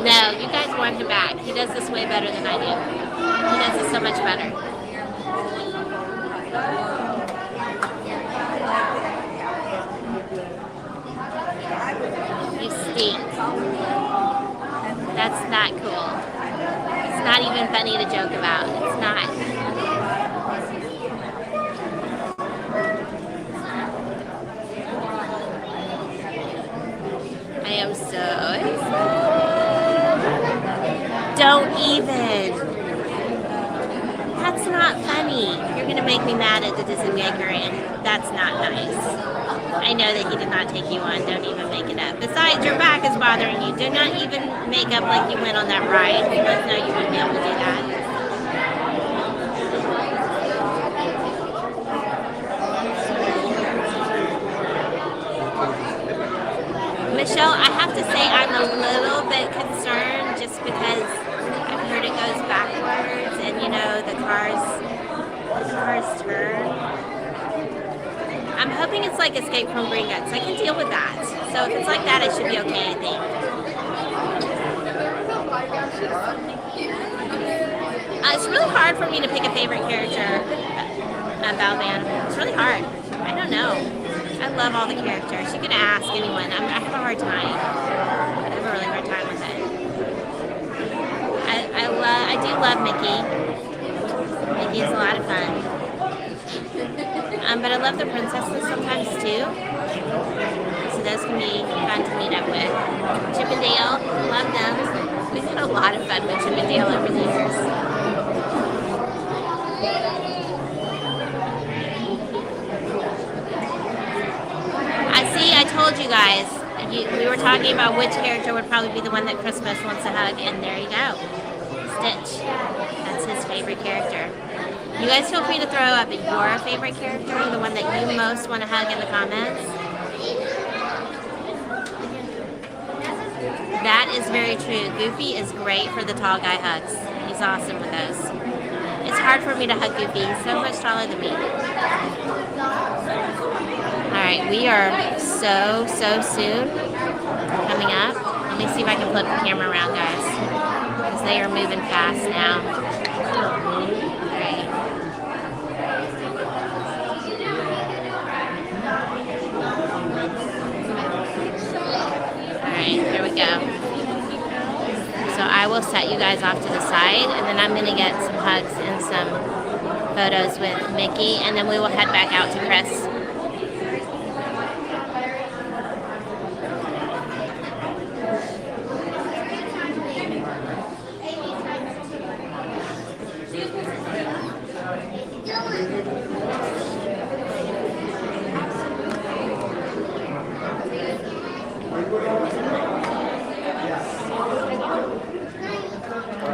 No, you guys want him back. He does this way better than I do. He does this so much better. You stink. That's not cool. It's not even funny to joke about. It's not. I am so excited. Don't even. That's not funny. You're going to make me mad at the Disney maker, and that's not nice. I know that he did not take you on. Don't even make it up. Besides, your back is bothering you. Do not even make up like you went on that ride. You both know you wouldn't be able to do that. Michelle, I have to say I'm a little bit concerned just because I've heard it goes backwards and you know the cars turn. I'm hoping it's like Escape from Green Guts. I can deal with that. So if it's like that, it should be okay, I think. It's really hard for me to pick a favorite character about Van. It's really hard. I don't know. I love all the characters. You can ask anyone. I have a hard time. I have a really hard time with it. I do love Mickey. Mickey is a lot of fun. But I love the princesses sometimes too. So those can be fun to meet up with. Chip and Dale, love them. We've had a lot of fun with Chip and Dale over the years. I told you guys, we were talking about which character would probably be the one that Christmas wants to hug, and there you go. Stitch. That's his favorite character. You guys feel free to throw up your favorite character, the one that you most want to hug in the comments. That is very true. Goofy is great for the tall guy hugs. He's awesome with those. It's hard for me to hug Goofy. He's so much taller than me. Alright, we are so soon coming up. Let me see if I can flip the camera around, guys. Because they are moving fast now. Alright. Alright, here we go. So I will set you guys off to the side, and then I'm going to get some hugs and some photos with Mickey, and then we will head back out to Chris.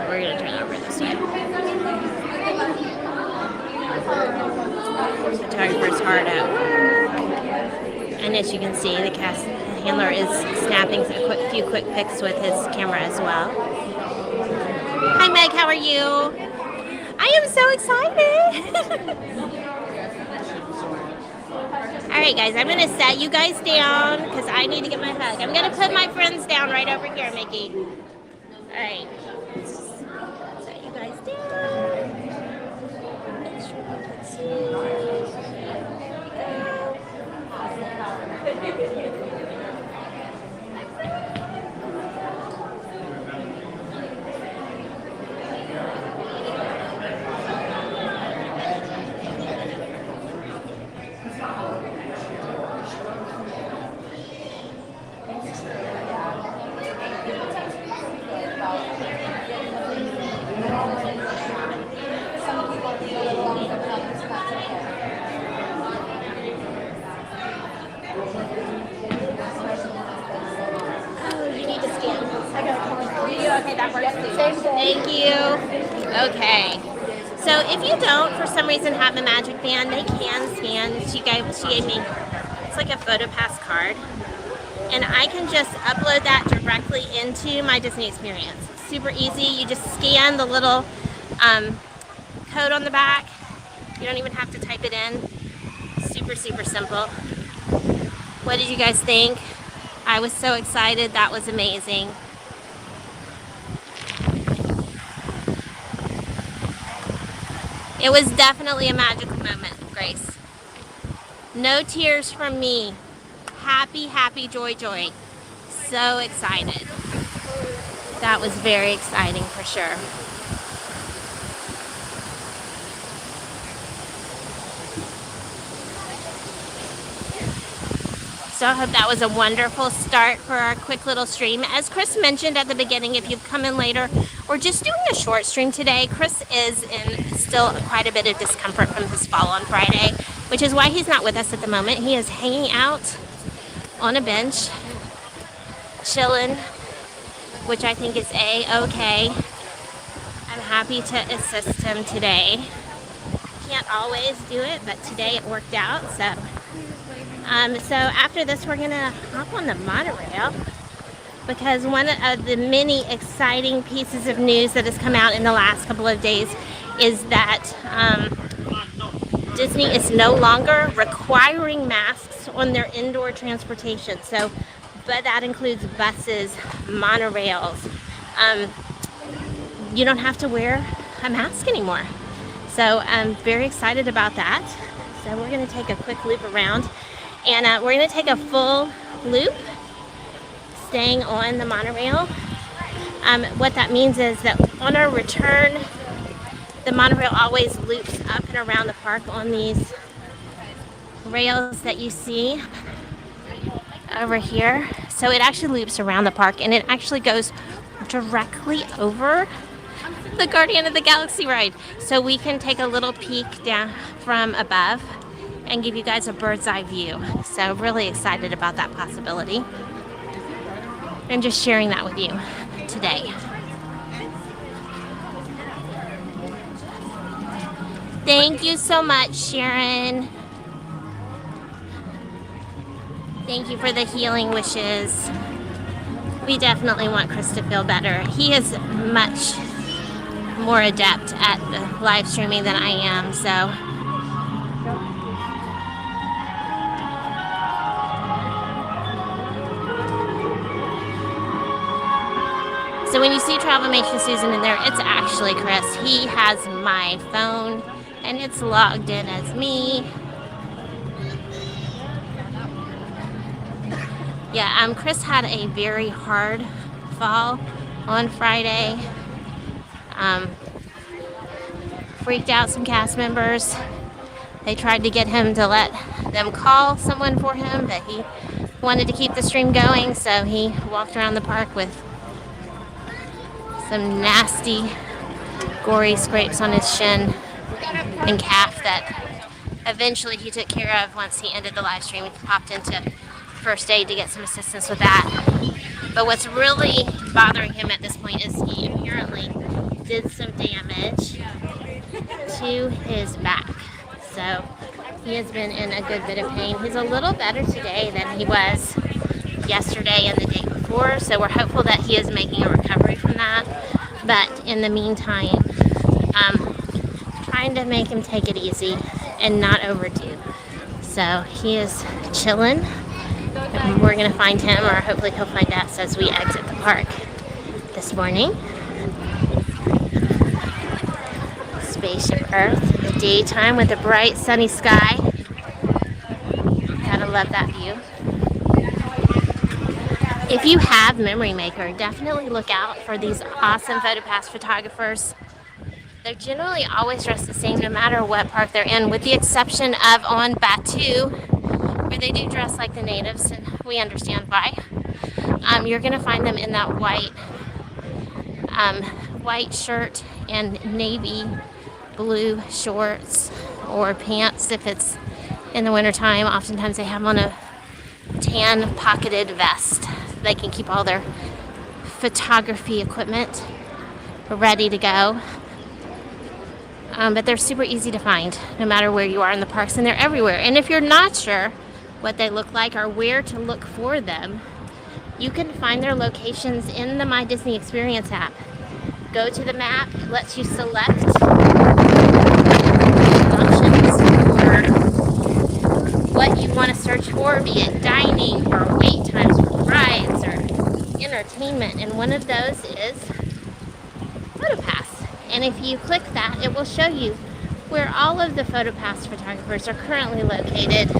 We're going to turn over this way. Photographer's hard at work. And as you can see, the cast handler is snapping a few quick pics with his camera as well. Hi Meg, how are you? I am so excited! Alright guys, I'm going to set you guys down because I need to get my hug. I'm going to put my friends down right over here, Mickey. Alright. Set you guys down. Let's see. Thank you. Okay. So if you don't, for some reason, have a Magic Band, they can scan. She gave me, it's like a PhotoPass card. And I can just upload that directly into my Disney experience. Super easy. You just scan the little code on the back. You don't even have to type it in. Super, super simple. What did you guys think? I was so excited. That was amazing. It was definitely a magical moment, Grace. No tears from me. Happy, happy, joy, joy. So excited. That was very exciting for sure. So I hope that was a wonderful start for our quick little stream. As Chris mentioned at the beginning, if you've come in later, we're just doing a short stream today. Chris is in still quite a bit of discomfort from his fall on Friday, which is why he's not with us at the moment. He is hanging out on a bench, chilling, which I think is A-okay. I'm happy to assist him today. Can't always do it, but today it worked out, so. So after this, we're gonna hop on the monorail because one of the many exciting pieces of news that has come out in the last couple of days is that Disney is no longer requiring masks on their indoor transportation. So, but that includes buses, monorails. You don't have to wear a mask anymore. So I'm very excited about that. So we're gonna take a quick loop around. And we're going to take a full loop, staying on the monorail. What that means is that on our return, the monorail always loops up and around the park on these rails that you see over here. So it actually loops around the park, and it actually goes directly over the Guardian of the Galaxy ride. So we can take a little peek down from above and give you guys a bird's eye view. So really excited about that possibility. And just sharing that with you today. Thank you so much, Sharon. Thank you for the healing wishes. We definitely want Chris to feel better. He is much more adept at the live streaming than I am, so. So when you see Travelmation Susan in there, it's actually Chris. He has my phone, and it's logged in as me. Yeah, Chris had a very hard fall on Friday. freaked out some cast members. They tried to get him to let them call someone for him, but he wanted to keep the stream going, so he walked around the park with some nasty, gory scrapes on his shin and calf that eventually he took care of once he ended the live stream. He popped into first aid to get some assistance with that. But what's really bothering him at this point is he apparently did some damage to his back. So he has been in a good bit of pain. He's a little better today than he was yesterday and the day before, so we're hopeful that he is making a recovery from that. But in the meantime, trying to make him take it easy and not overdo. So he is chilling. And we're going to find him, or hopefully he'll find us as we exit the park this morning. Spaceship Earth, the daytime with a bright sunny sky. Gotta love that view. If you have Memory Maker, definitely look out for these awesome PhotoPass photographers. They're generally always dressed the same no matter what park they're in, with the exception of on Batu, where they do dress like the natives, and we understand why. You're gonna find them in that white shirt and navy blue shorts or pants if it's in the wintertime. Oftentimes they have on a tan pocketed vest. They can keep all their photography equipment ready to go. But they're super easy to find no matter where you are in the parks, and they're everywhere. And if you're not sure what they look like or where to look for them, you can find their locations in the My Disney Experience app. Go to the map, it lets you select options for what you want to search for, be it dining or wait times for rides or entertainment, and one of those is PhotoPass. And if you click that, it will show you where all of the PhotoPass photographers are currently located.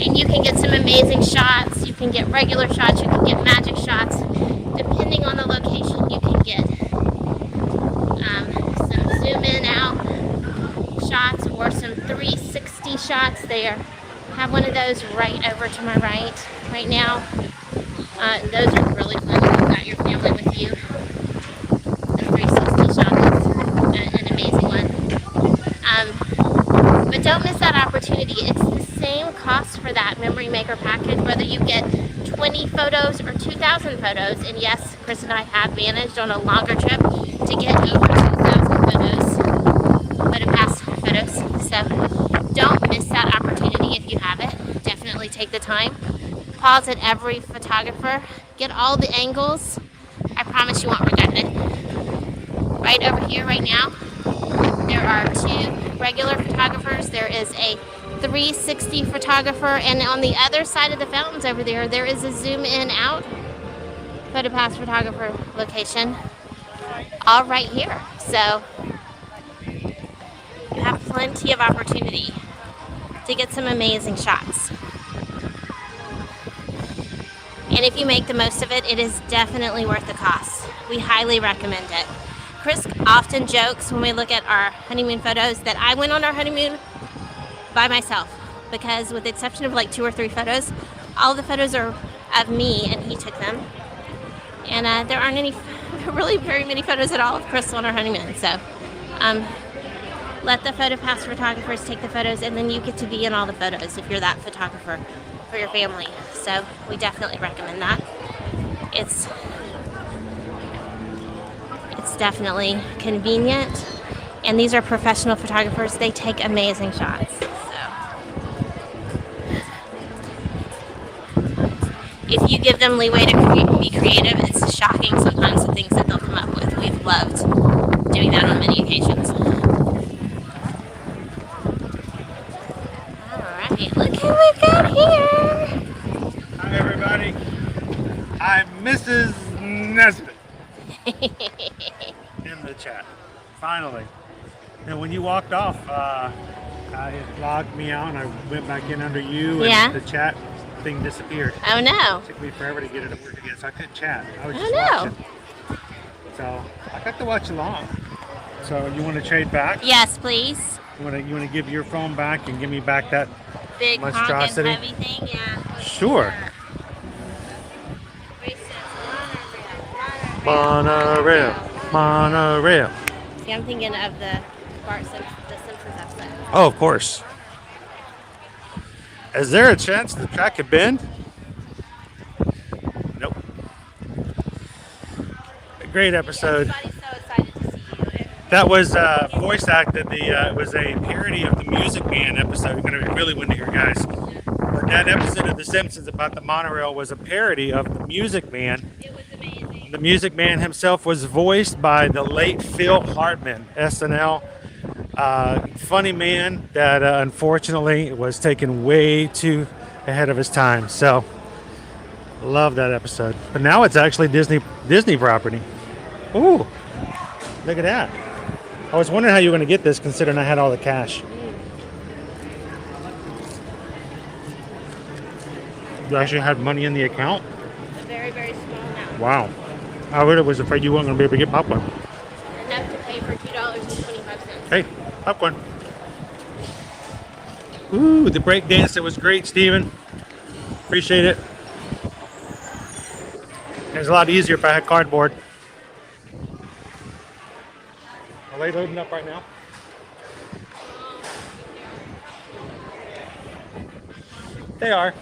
And you can get some amazing shots. You can get regular shots. You can get magic shots. Depending on the location, you can get some zoom in out shots or some 360 shots. They have one of those right over to my right now. Those are really fun if you've got your family with you. The 360 shot is an amazing one. But don't miss that opportunity. It's the same cost for that Memory Maker package, whether you get 20 photos or 2,000 photos. And yes, Chris and I have managed on a longer trip to get over 2,000 PhotoPass photos. So don't miss that opportunity if you have it. Definitely take the time. Pause at every photographer. Get all the angles. I promise you won't regret it. Right over here right now, there are 2 regular photographers. There is a 360 photographer, and on the other side of the fountains over there, there is a zoom in out PhotoPass photographer location, all right here. So you have plenty of opportunity to get some amazing shots. And if you make the most of it, it is definitely worth the cost. We highly recommend it. Chris often jokes when we look at our honeymoon photos that I went on our honeymoon by myself, because with the exception of like 2 or 3 photos, all the photos are of me and he took them. And there aren't any really very many photos at all of Chris on our honeymoon. So let the PhotoPass photographers take the photos, and then you get to be in all the photos if you're that photographer for your family. So we definitely recommend that. It's definitely convenient, and these are professional photographers. They take amazing shots. So if you give them leeway to be creative, it's shocking sometimes the things that they'll come up with. We've loved doing that on many occasions. Alright, look who we've got here! Hi everybody, I'm Mrs. Nesbitt in the chat, finally. And when you walked off, it logged me out and I went back in under you, and the chat thing disappeared. Oh no. It took me forever to get it to work again, so I couldn't chat. I was Oh, just no. watching. So I got to watch along. So you want to trade back? Yes, please. You want to give your phone back and give me back that Big honking monstrosity? heavy thing, yeah. Sure. Where it says Monorail. Monorail. See, I'm thinking of the Simpsons episode. Oh, of course. Is there a chance the track could bend? Nope. A great episode. Everybody's so excited to see you. That was voice acted. It was a parody of the Music Man episode. You're gonna be really windy here, guys. But that episode of The Simpsons about the monorail was a parody of the Music Man. It was amazing. The Music Man himself was voiced by the late Phil Hartman, SNL. Funny man that unfortunately was taken way too ahead of his time. So, love that episode. But now it's actually Disney property. Ooh, look at that. I was wondering how you were going to get this considering I had all the cash. You actually had money in the account? A very, very small amount. Wow. I really was afraid you weren't going to be able to get popcorn. Enough to pay for $2.25. Hey, popcorn. Ooh, the break dance, it was great, Steven. Appreciate it. It was a lot easier if I had cardboard. Are they loading up right now? They are.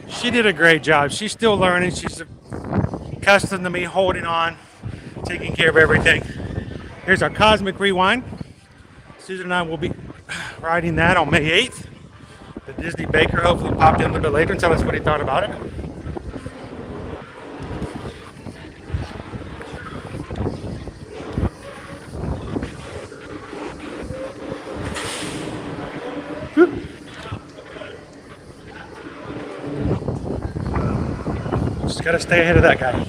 She did a great job. She's still learning. She's accustomed to me holding on, taking care of everything. Here's our Cosmic Rewind. Susan and I will be riding that on May 8th. The Disney Baker hopefully popped in a little bit later and tell us what he thought about it. Just gotta stay ahead of that guy.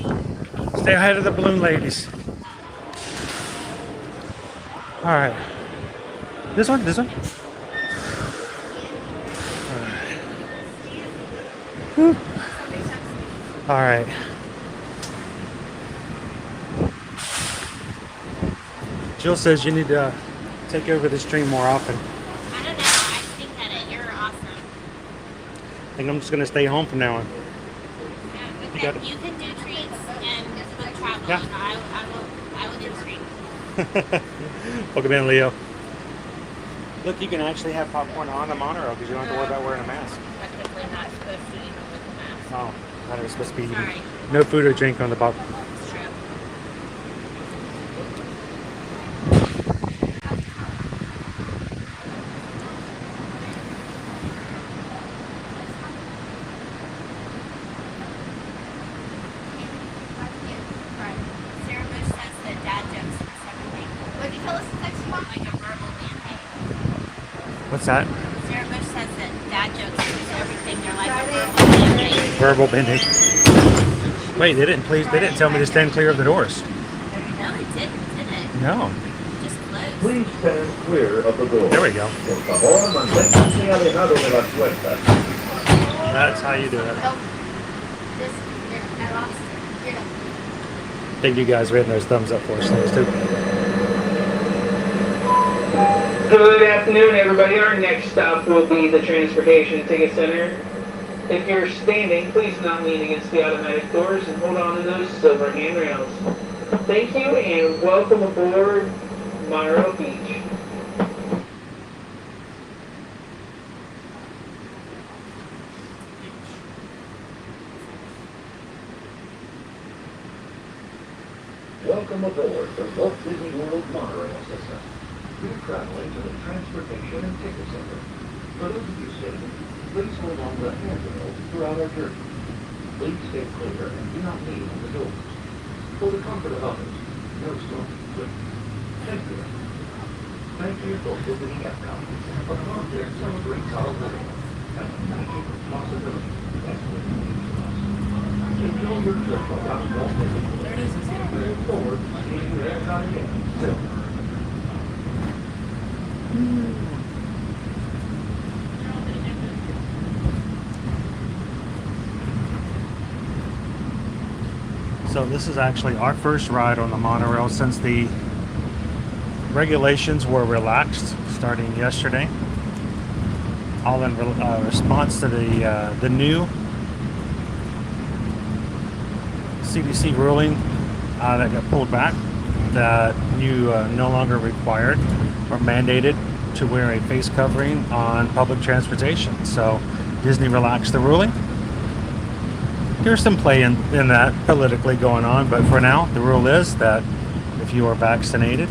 Stay ahead of the balloon ladies. All right. This one? All right. Whew. All right. Jill says you need to take over the stream more often. I don't know. I think that you're awesome. I think I'm just gonna stay home from now on. You can do treats and book travel. Yeah. I will do treats. Welcome in, Leo. Look, you can actually have popcorn on the monorail because you don't have to worry about wearing a mask. Technically not supposed to even with the mask. Oh, I thought it was supposed to be Sorry. no food or drink on the box. It's true. Sarah Bush says that dad jokes is everything. What did you tell us the next one? Like a verbal band-aid. What's that? Sarah Bush says that dad jokes is everything. They're like a verbal band-aid. Verbal bending. Wait, they didn't tell me to stand clear of the doors. No, it didn't, did it? No. Just closed. Please stand clear of the door. There we go. Por favor, manténganse alejados de las puertas. That's how you do it. Nope. Just, here, I lost it. Here, I think you guys rating those thumbs up for us too. Good afternoon, everybody. Our next stop will be the Transportation Ticket Center. If you're standing, please not lean against the automatic doors and hold on to those silver handrails. Thank you and welcome aboard Monorail Beach. Welcome aboard the Walt Disney World Monorail System. We're traveling to the Transportation and Ticket Center. For those of you standing, please hold on to the handrails throughout our journey. Please stay clear and do not lean on the doors. For the comfort of others, no stopping quick. Thank you. Thank you for visiting Epcot. A park that celebrates our living and the magic of possibility that's within each of us. Enjoy your trip around Walt Disney World. Move forward, seeing you Epcot again. Silver. So this is actually our first ride on the monorail since the regulations were relaxed starting yesterday. All in response to the new CDC ruling that got pulled back, that you no longer required or mandated to wear a face covering on public transportation. So Disney relaxed the ruling. There's some play in that politically going on, but for now, the rule is that if you are vaccinated,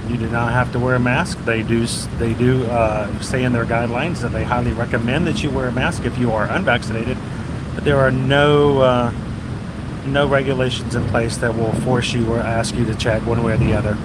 you do not have to wear a mask. They do say in their guidelines that they highly recommend that you wear a mask if you are unvaccinated, but there are no regulations in place that will force you or ask you to check one way or the other.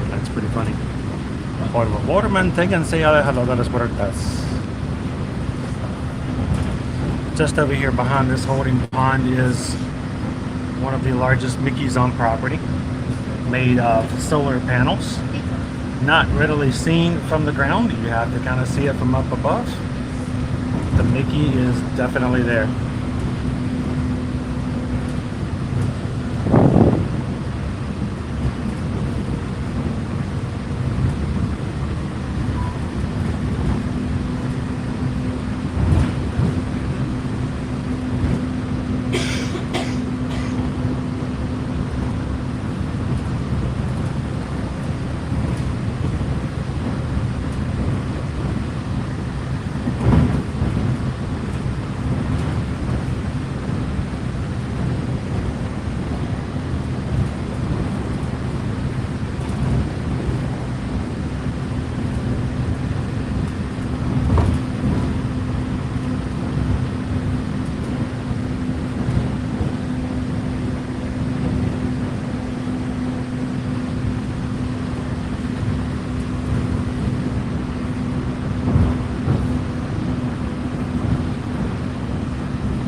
That's pretty funny. Por favor, manténganse alejados de las puertas. Just over here behind this holding pond is one of the largest Mickeys on property, made of solar panels. Not readily seen from the ground. You have to kind of see it from up above. The Mickey is definitely there.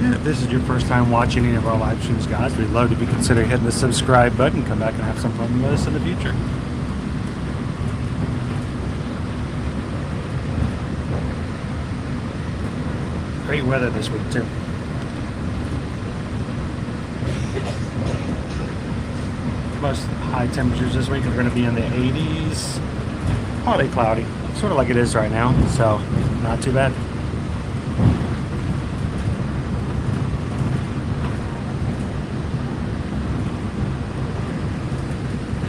If this is your first time watching any of our live streams, guys, we'd love to be consider hitting the subscribe button. Come back and have some fun with us in the future. Great weather this week too. Most high temperatures this week are going to be in the 80s. Partly cloudy, sort of like it is right now, so not too bad.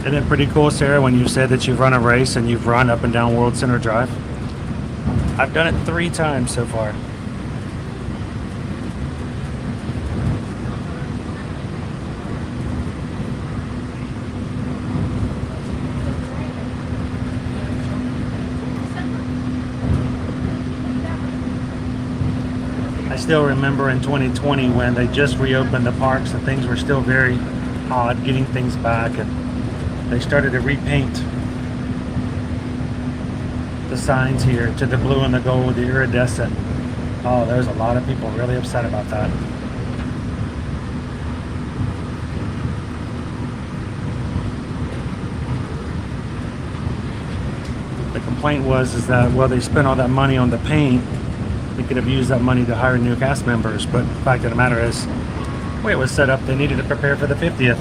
Isn't it pretty cool, Sarah, when you said that you've run a race and you've run up and down World Center Drive? I've done it 3 times so far. I still remember in 2020 when they just reopened the parks and things were still very odd getting things back, and they started to repaint the signs here to the blue and the gold, the iridescent. Oh, there's a lot of people really upset about that. The complaint was that, well, they spent all that money on the paint. They could have used that money to hire new cast members, but the fact of the matter is, the way it was set up, they needed to prepare for the 50th.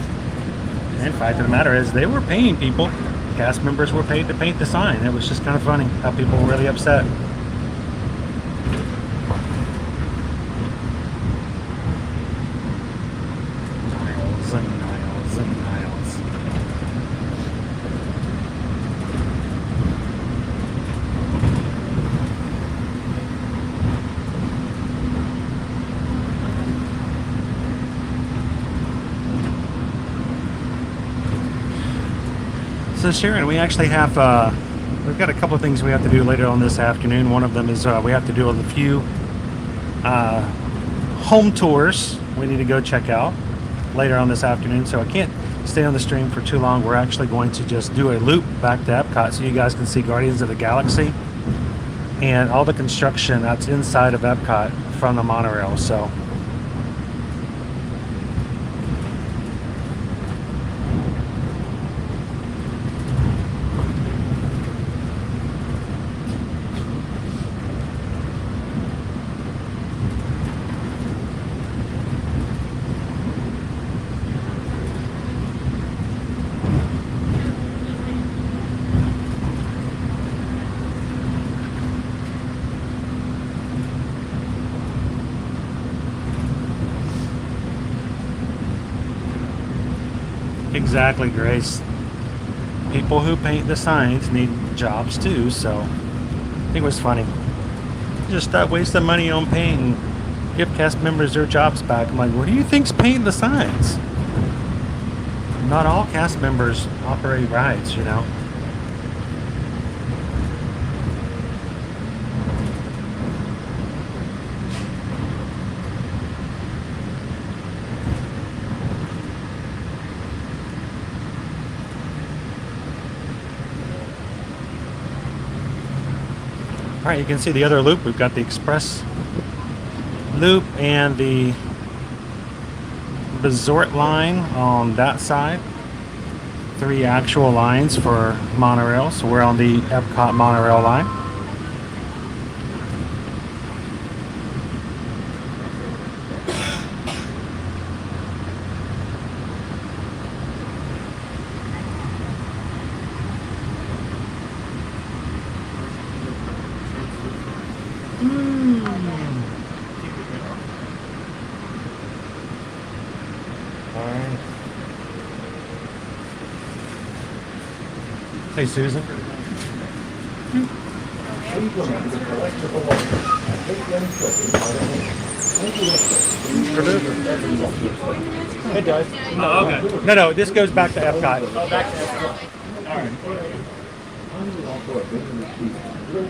And the fact of the matter is, they were paying people. Cast members were paid to paint the sign. It was just kind of funny how people were really upset. Miles and miles and miles. So Sharon, we actually have, we've got a couple of things we have to do later on this afternoon. One of them is we have to do a few home tours we need to go check out later on this afternoon. So I can't stay on the stream for too long. We're actually going to just do a loop back to Epcot so you guys can see Guardians of the Galaxy and all the construction that's inside of Epcot from the monorail. So exactly, Grace. People who paint the signs need jobs too, so I think it was funny. Just stop wasting money on paint and give cast members their jobs back. I'm like, what do you think's painting the signs? Not all cast members operate rides, you know. All right, you can see the other loop. We've got the express loop and the resort line on that side. 3 actual lines for monorail. So we're on the Epcot monorail line. Hey, Susan. It does. Oh, okay. No, this goes back to Epcot.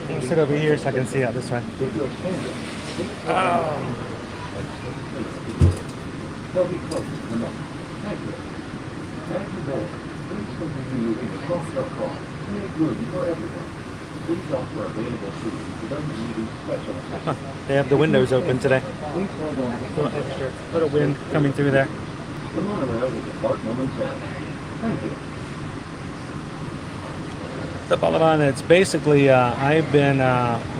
I'll sit over here so I can see out this way. Huh, they have the windows open today. A little wind coming through there. The bottom line, it's basically I've been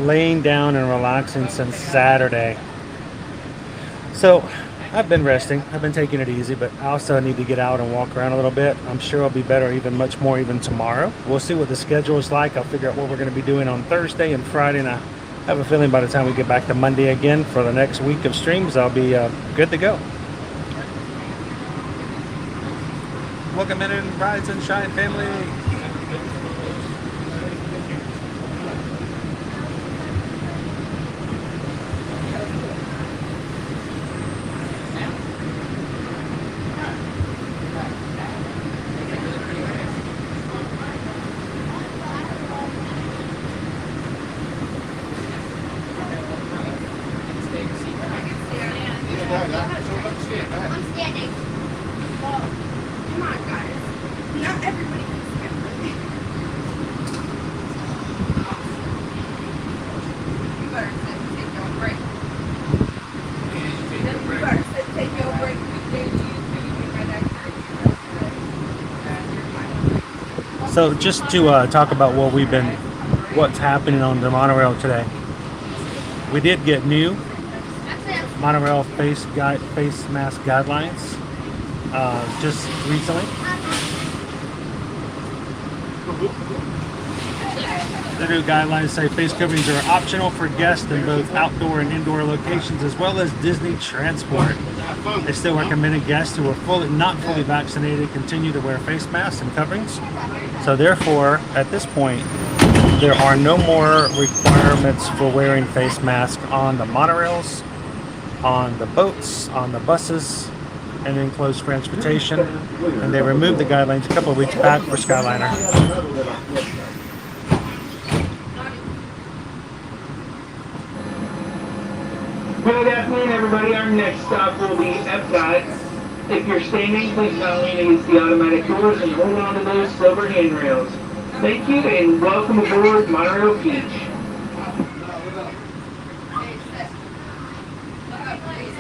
laying down and relaxing since Saturday. So I've been resting. I've been taking it easy, but I also need to get out and walk around a little bit. I'm sure I'll be better, much more even tomorrow. We'll see what the schedule is like. I'll figure out what we're going to be doing on Thursday and Friday, and I have a feeling by the time we get back to Monday again for the next week of streams, I'll be good to go. Welcome in, Rise and Shine family. I'm standing. Oh, come on, guys. Not everybody can stand. You better sit and take your break. You better sit and take your break. So just to talk about what's happening on the monorail today. We did get new monorail face mask guidelines just recently. The new guidelines say face coverings are optional for guests in both outdoor and indoor locations, as well as Disney transport. They still recommended guests who are not fully vaccinated continue to wear face masks and coverings. So therefore, at this point, there are no more requirements for wearing face masks on the monorails, on the boats, on the buses, and enclosed transportation. And they removed the guidelines a couple of weeks back for Skyliner. Good afternoon, everybody. Our next stop will be Epcot. If you're standing, please not lean against the automatic doors and hold on to those silver handrails. Thank you and welcome aboard Monorail Beach.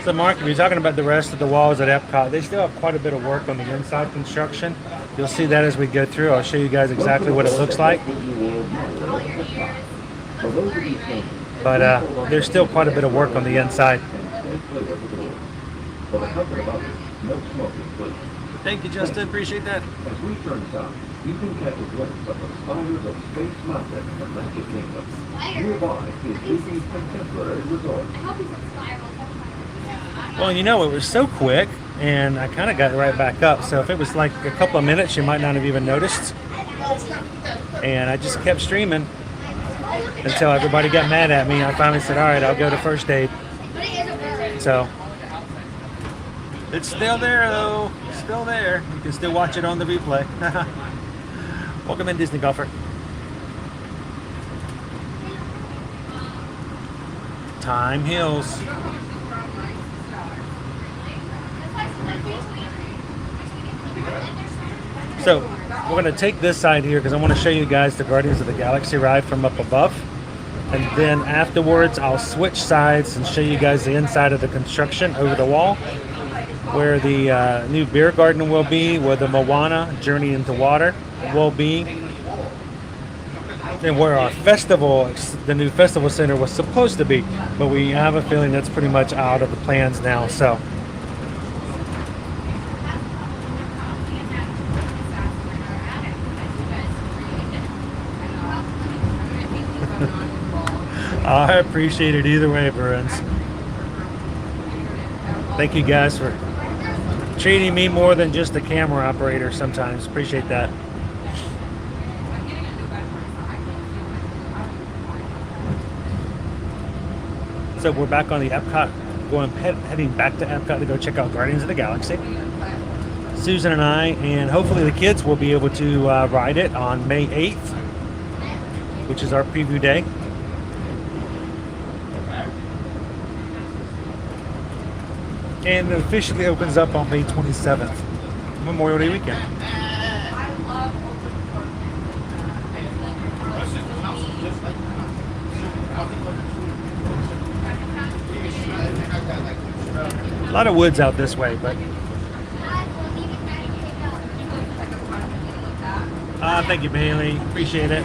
So Mark, if you're talking about the rest of the walls at Epcot, they still have quite a bit of work on the inside construction. You'll see that as we go through. I'll show you guys exactly what it looks like. But there's still quite a bit of work on the inside. Thank you, Justin. Appreciate that. As we turn south, you can catch a glimpse of the spires of Space Mountain in the Magic Kingdom. Nearby is Disney's contemporary resort. Well, you know, it was so quick, and I kind of got right back up. So if it was like a couple of minutes, you might not have even noticed. And I just kept streaming until everybody got mad at me. I finally said, all right, I'll go to first aid. So it's still there, though. It's still there. You can still watch it on the replay. Welcome in, Disney Golfer. Time heals. So we're going to take this side here because I want to show you guys the Guardians of the Galaxy ride from up above. And then afterwards, I'll switch sides and show you guys the inside of the construction over the wall, where the new beer garden will be, where the Moana Journey into Water will be, and where our festival, the new festival center, was supposed to be. But we have a feeling that's pretty much out of the plans now. So I appreciate it either way, Bruins. Thank you guys for treating me more than just a camera operator sometimes. Appreciate that. So we're back on the Epcot, heading back to Epcot to go check out Guardians of the Galaxy. Susan and I, and hopefully the kids, will be able to ride it on May 8th, which is our preview day. And it officially opens up on May 27th, Memorial Day weekend. A lot of woods out this way, but thank you, Bailey. Appreciate it.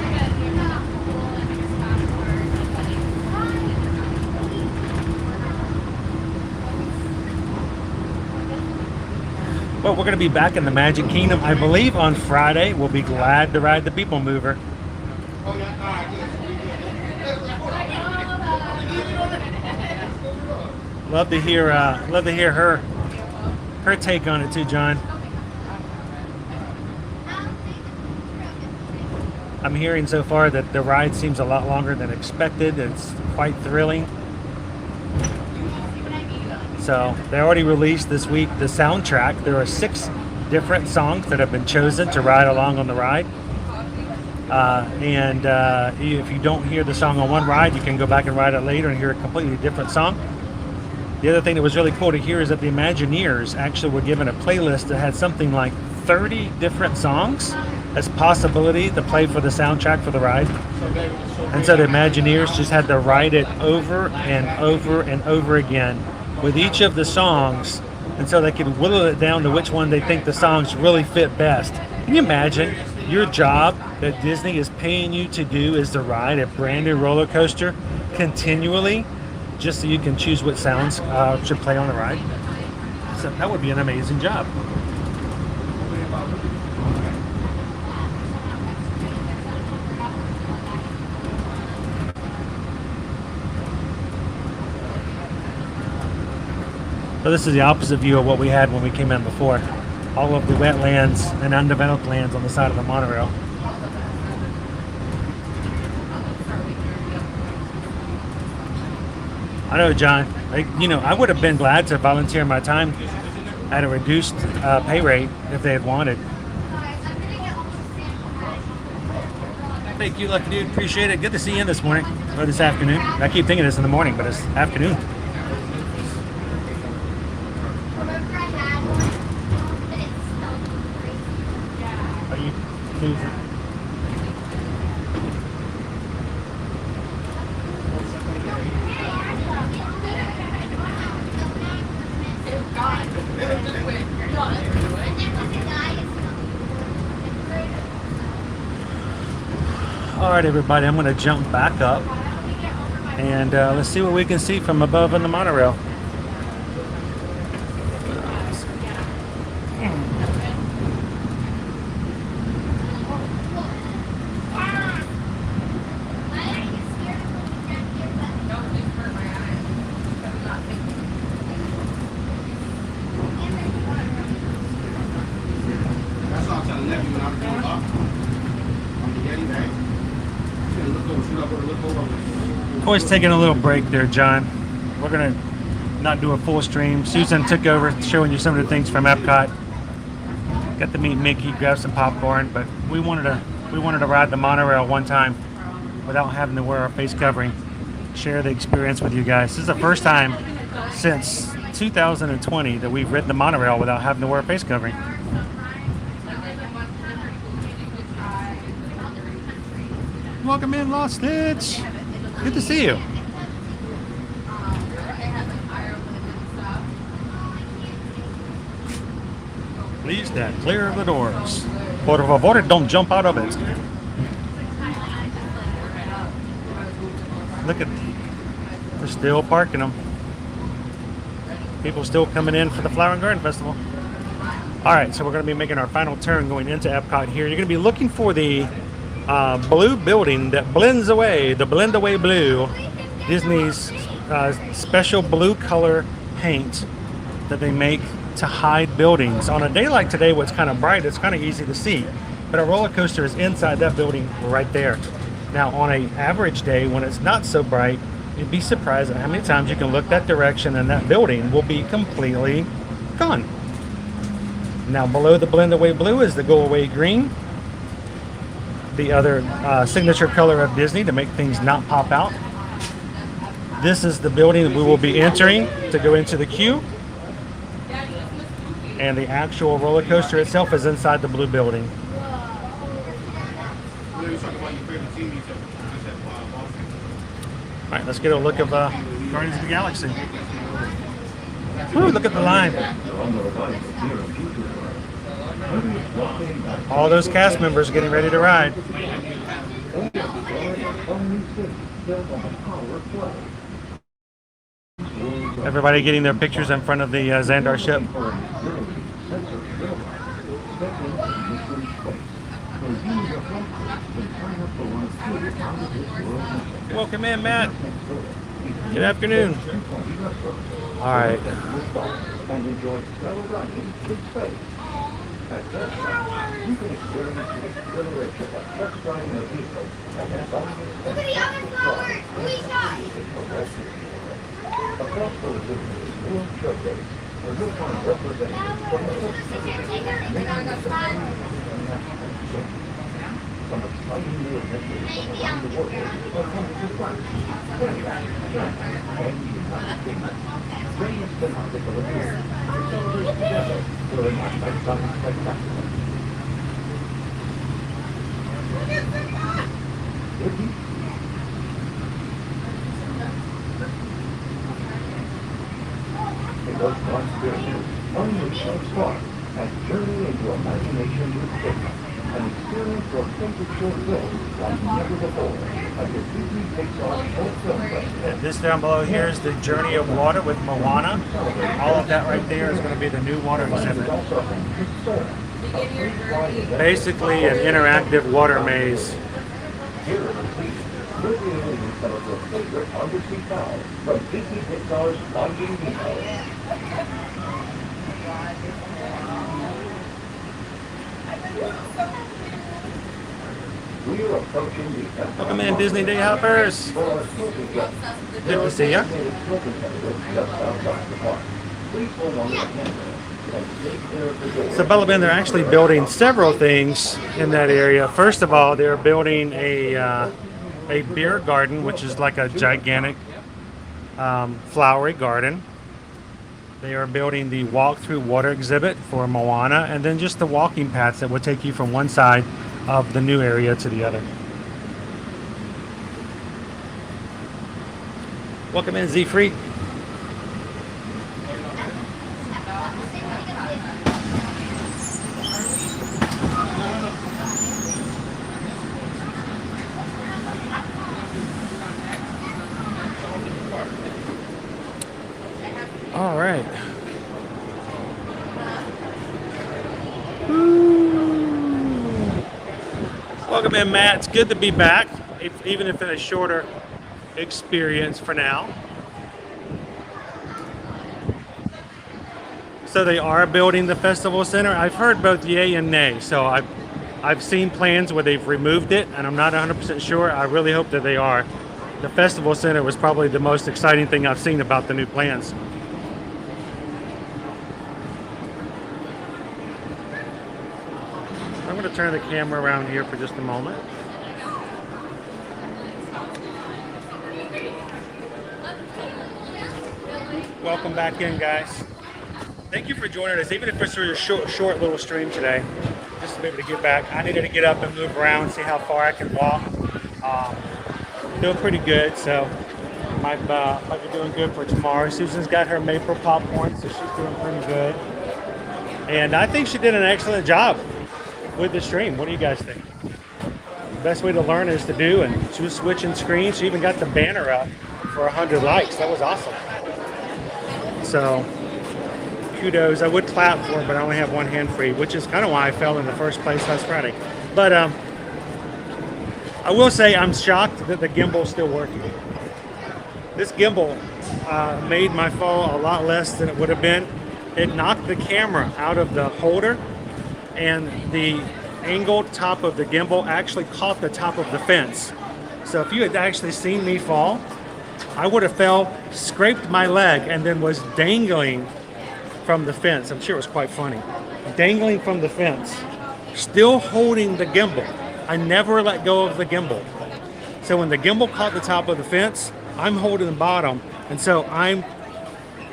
Well, we're going to be back in the Magic Kingdom, I believe, on Friday. We'll be glad to ride the People Mover. Love to hear her take on it too, John. I'm hearing so far that the ride seems a lot longer than expected. It's quite thrilling. So they already released this week the soundtrack. There are 6 different songs that have been chosen to ride along on the ride. And if you don't hear the song on one ride, you can go back and ride it later and hear a completely different song. The other thing that was really cool to hear is that the Imagineers actually were given a playlist that had something like 30 different songs as possibility to play for the soundtrack for the ride. And so the Imagineers just had to ride it over and over and over again with each of the songs, and so they could whittle it down to which one they think the songs really fit best. Can you imagine your job that Disney is paying you to do is to ride a brand new roller coaster continually just so you can choose what sounds should play on the ride? So that would be an amazing job. So this is the opposite view of what we had when we came in before. All of the wetlands and undeveloped lands on the side of the monorail. I know, John. I would have been glad to volunteer my time at a reduced pay rate if they had wanted. Thank you, Lucky Dude. Appreciate it. Good to see you this morning or this afternoon. I keep thinking it's in the morning, but it's afternoon. All right, everybody, I'm going to jump back up and let's see what we can see from above in the monorail. That's all I'm telling Nephew when I was going up. I'm the Yeti bag. Look over. Always taking a little break there, John. We're going to not do a full stream. Susan took over showing you some of the things from Epcot. Got to meet Mickey, grab some popcorn, but we wanted to ride the monorail one time without having to wear our face covering. Share the experience with you guys. This is the first time since 2020 that we've ridden the monorail without having to wear a face covering. Welcome in, Lost Stitch. Good to see you. Please stand clear of the doors. Por favor, don't jump out of it. Look at, we're still parking them. People still coming in for the Flower and Garden Festival. All right, so we're going to be making our final turn going into Epcot here. You're going to be looking for the blue building that blends away, the blend away blue, Disney's special blue color paint that they make to hide buildings. On a day like today, what's kind of bright, it's kind of easy to see, but a roller coaster is inside that building right there. Now, on an average day when it's not so bright, you'd be surprised at how many times you can look that direction and that building will be completely gone. Now, below the blend away blue is the go away green, the other signature color of Disney to make things not pop out. This is the building that we will be entering to go into the queue. And the actual roller coaster itself is inside the blue building. All right, let's get a look of Guardians of the Galaxy. Woo, look at the line. All those cast members getting ready to ride. Everybody getting their pictures in front of the Xandar ship. Welcome in, Matt. Good afternoon. All right. Look at the other flowers. Across the World Showcase, where you'll find representatives from some exciting new adventures from around the world are coming to France, Canada, China, and the United States. Various fanatical appears to celebrate together during a nighttime spectacular. It was once built, unleash your spark, and journey into imagination with Disney. An experience your favorite short film like never before. At the Disney Pixar Short Film Festival. This down below here is the Journey of Water with Moana. All of that right there is going to be the new water exhibit. Basically an interactive water maze. Here are the seats. Recreating some of your favorite undersea rides from Disney Pixar's Finding Nemo. We are approaching the Welcome in, Disney Day Hoppers. Good to see ya. So Bella Ben, they're actually building several things in that area. First of all, they're building a beer garden, which is like a gigantic flowery garden. They are building the walk through water exhibit for Moana, and then just the walking paths that will take you from one side of the new area to the other. Welcome in, Z Freak. Welcome in, Matt. It's good to be back, even if in a shorter experience for now. So they are building the festival center. I've heard both yay and nay. So I've seen plans where they've removed it, and I'm not 100% sure. I really hope that they are. The festival center was probably the most exciting thing I've seen about the new plans. I'm going to turn the camera around here for just a moment. Welcome back in, guys. Thank you for joining us, even if it's for your short little stream today, just to be able to get back. I needed to get up and move around, see how far I can walk. Feel pretty good, so might be doing good for tomorrow. Susan's got her maple popcorn, so she's doing pretty good. And I think she did an excellent job with the stream. What do you guys think? The best way to learn is to do, and she was switching screens. She even got the banner up for 100 likes. That was awesome. So kudos. I would clap for it, but I only have one hand free, which is kind of why I fell in the first place last Friday. But I will say I'm shocked that the gimbal's still working. This gimbal made my fall a lot less than it would have been. It knocked the camera out of the holder, and the angled top of the gimbal actually caught the top of the fence. So if you had actually seen me fall, I would have fell, scraped my leg, and then was dangling from the fence. I'm sure it was quite funny. Dangling from the fence, still holding the gimbal. I never let go of the gimbal. So when the gimbal caught the top of the fence, I'm holding the bottom, and so I'm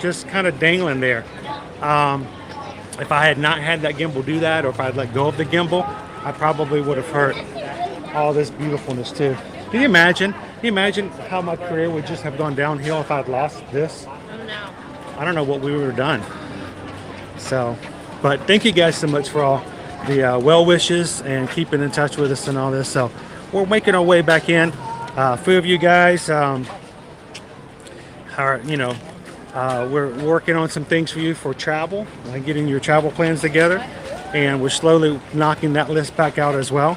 just kind of dangling there. If I had not had that gimbal do that, or if I had let go of the gimbal, I probably would have hurt all this beautifulness too. Can you imagine? Can you imagine how my career would just have gone downhill if I'd lost this? Oh no. I don't know what we would have done. So, but thank you guys so much for all the well wishes and keeping in touch with us and all this. So we're making our way back in. A few of you guys are, we're working on some things for you for travel, getting your travel plans together, and we're slowly knocking that list back out as well.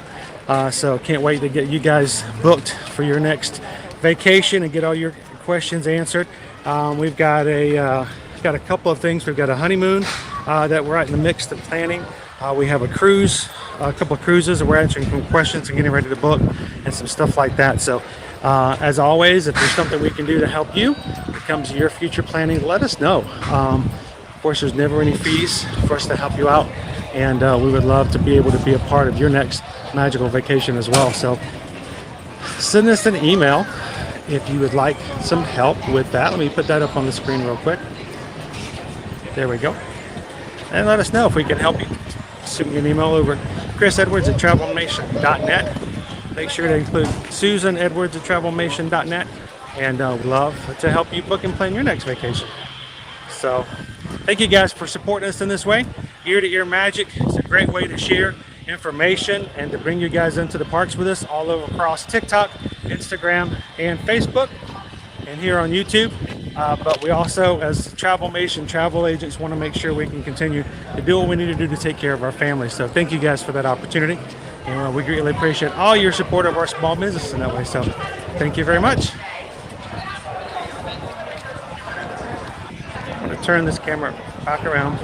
So can't wait to get you guys booked for your next vacation and get all your questions answered. We've got a couple of things. We've got a honeymoon that we're right in the mix of planning. We have a cruise, a couple of cruises, and we're answering some questions and getting ready to book and some stuff like that. So as always, if there's something we can do to help you when it comes to your future planning, let us know. Of course, there's never any fees for us to help you out, and we would love to be able to be a part of your next magical vacation as well. So send us an email if you would like some help with that. Let me put that up on the screen real quick. There we go. And let us know if we can help you. Send me an email over chrisedwards@travelnation.net. Make sure to include susanedwards@travelnation.net, and we'd love to help you book and plan your next vacation. So thank you guys for supporting us in this way. Ear to Ear Magic is a great way to share information and to bring you guys into the parks with us all over across TikTok, Instagram, and Facebook, and here on YouTube. But we also, as Travelmation travel agents, want to make sure we can continue to do what we need to do to take care of our families. So thank you guys for that opportunity, and we greatly appreciate all your support of our small business in that way. So thank you very much. I'm going to turn this camera back around.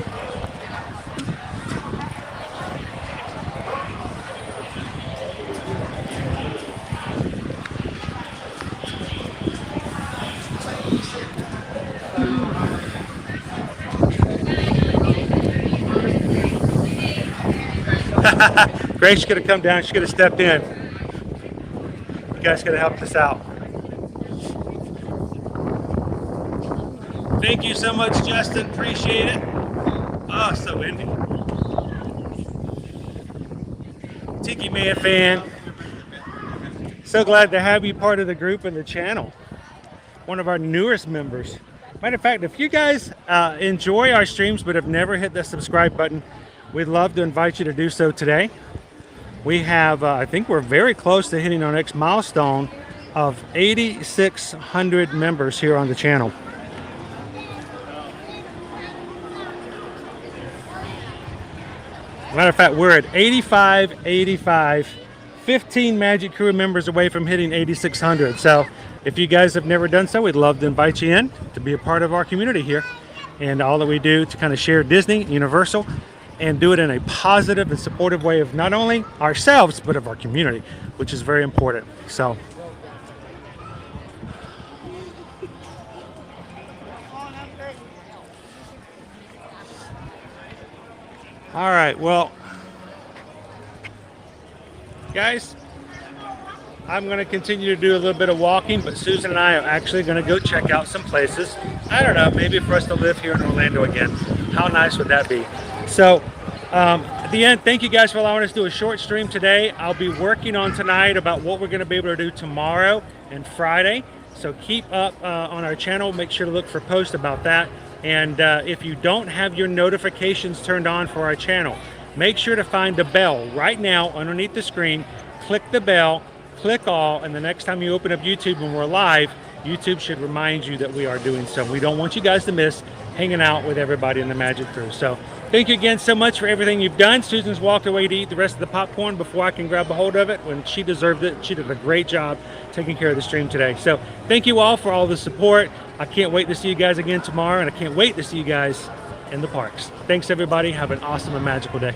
Grace could have come down. She could have stepped in. You guys could have helped us out. Thank you so much, Justin. Appreciate it. Oh, so windy. Tiki Man fan. So glad to have you part of the group and the channel. One of our newest members. Matter of fact, if you guys enjoy our streams but have never hit the subscribe button, we'd love to invite you to do so today. We have, I think we're very close to hitting our next milestone of 8,600 members here on the channel. Matter of fact, we're at 8585 15 Magic Crew members away from hitting 8,600. So if you guys have never done so, we'd love to invite you in to be a part of our community here. And all that we do to kind of share Disney, Universal, and do it in a positive and supportive way of not only ourselves, but of our community, which is very important. So all right, well, guys, I'm going to continue to do a little bit of walking, but Susan and I are actually going to go check out some places. I don't know, maybe for us to live here in Orlando again. How nice would that be? So at the end, thank you guys for allowing us to do a short stream today. I'll be working on tonight about what we're going to be able to do tomorrow and Friday. So keep up on our channel. Make sure to look for posts about that. And if you don't have your notifications turned on for our channel, make sure to find the bell right now underneath the screen. Click the bell, click all, and the next time you open up YouTube when we're live, YouTube should remind you that we are doing so. We don't want you guys to miss hanging out with everybody in the Magic Crew. So thank you again so much for everything you've done. Susan's walked away to eat the rest of the popcorn before I can grab a hold of it when she deserved it. She did a great job taking care of the stream today. So thank you all for all the support. I can't wait to see you guys again tomorrow, and I can't wait to see you guys in the parks. Thanks everybody. Have an awesome and magical day.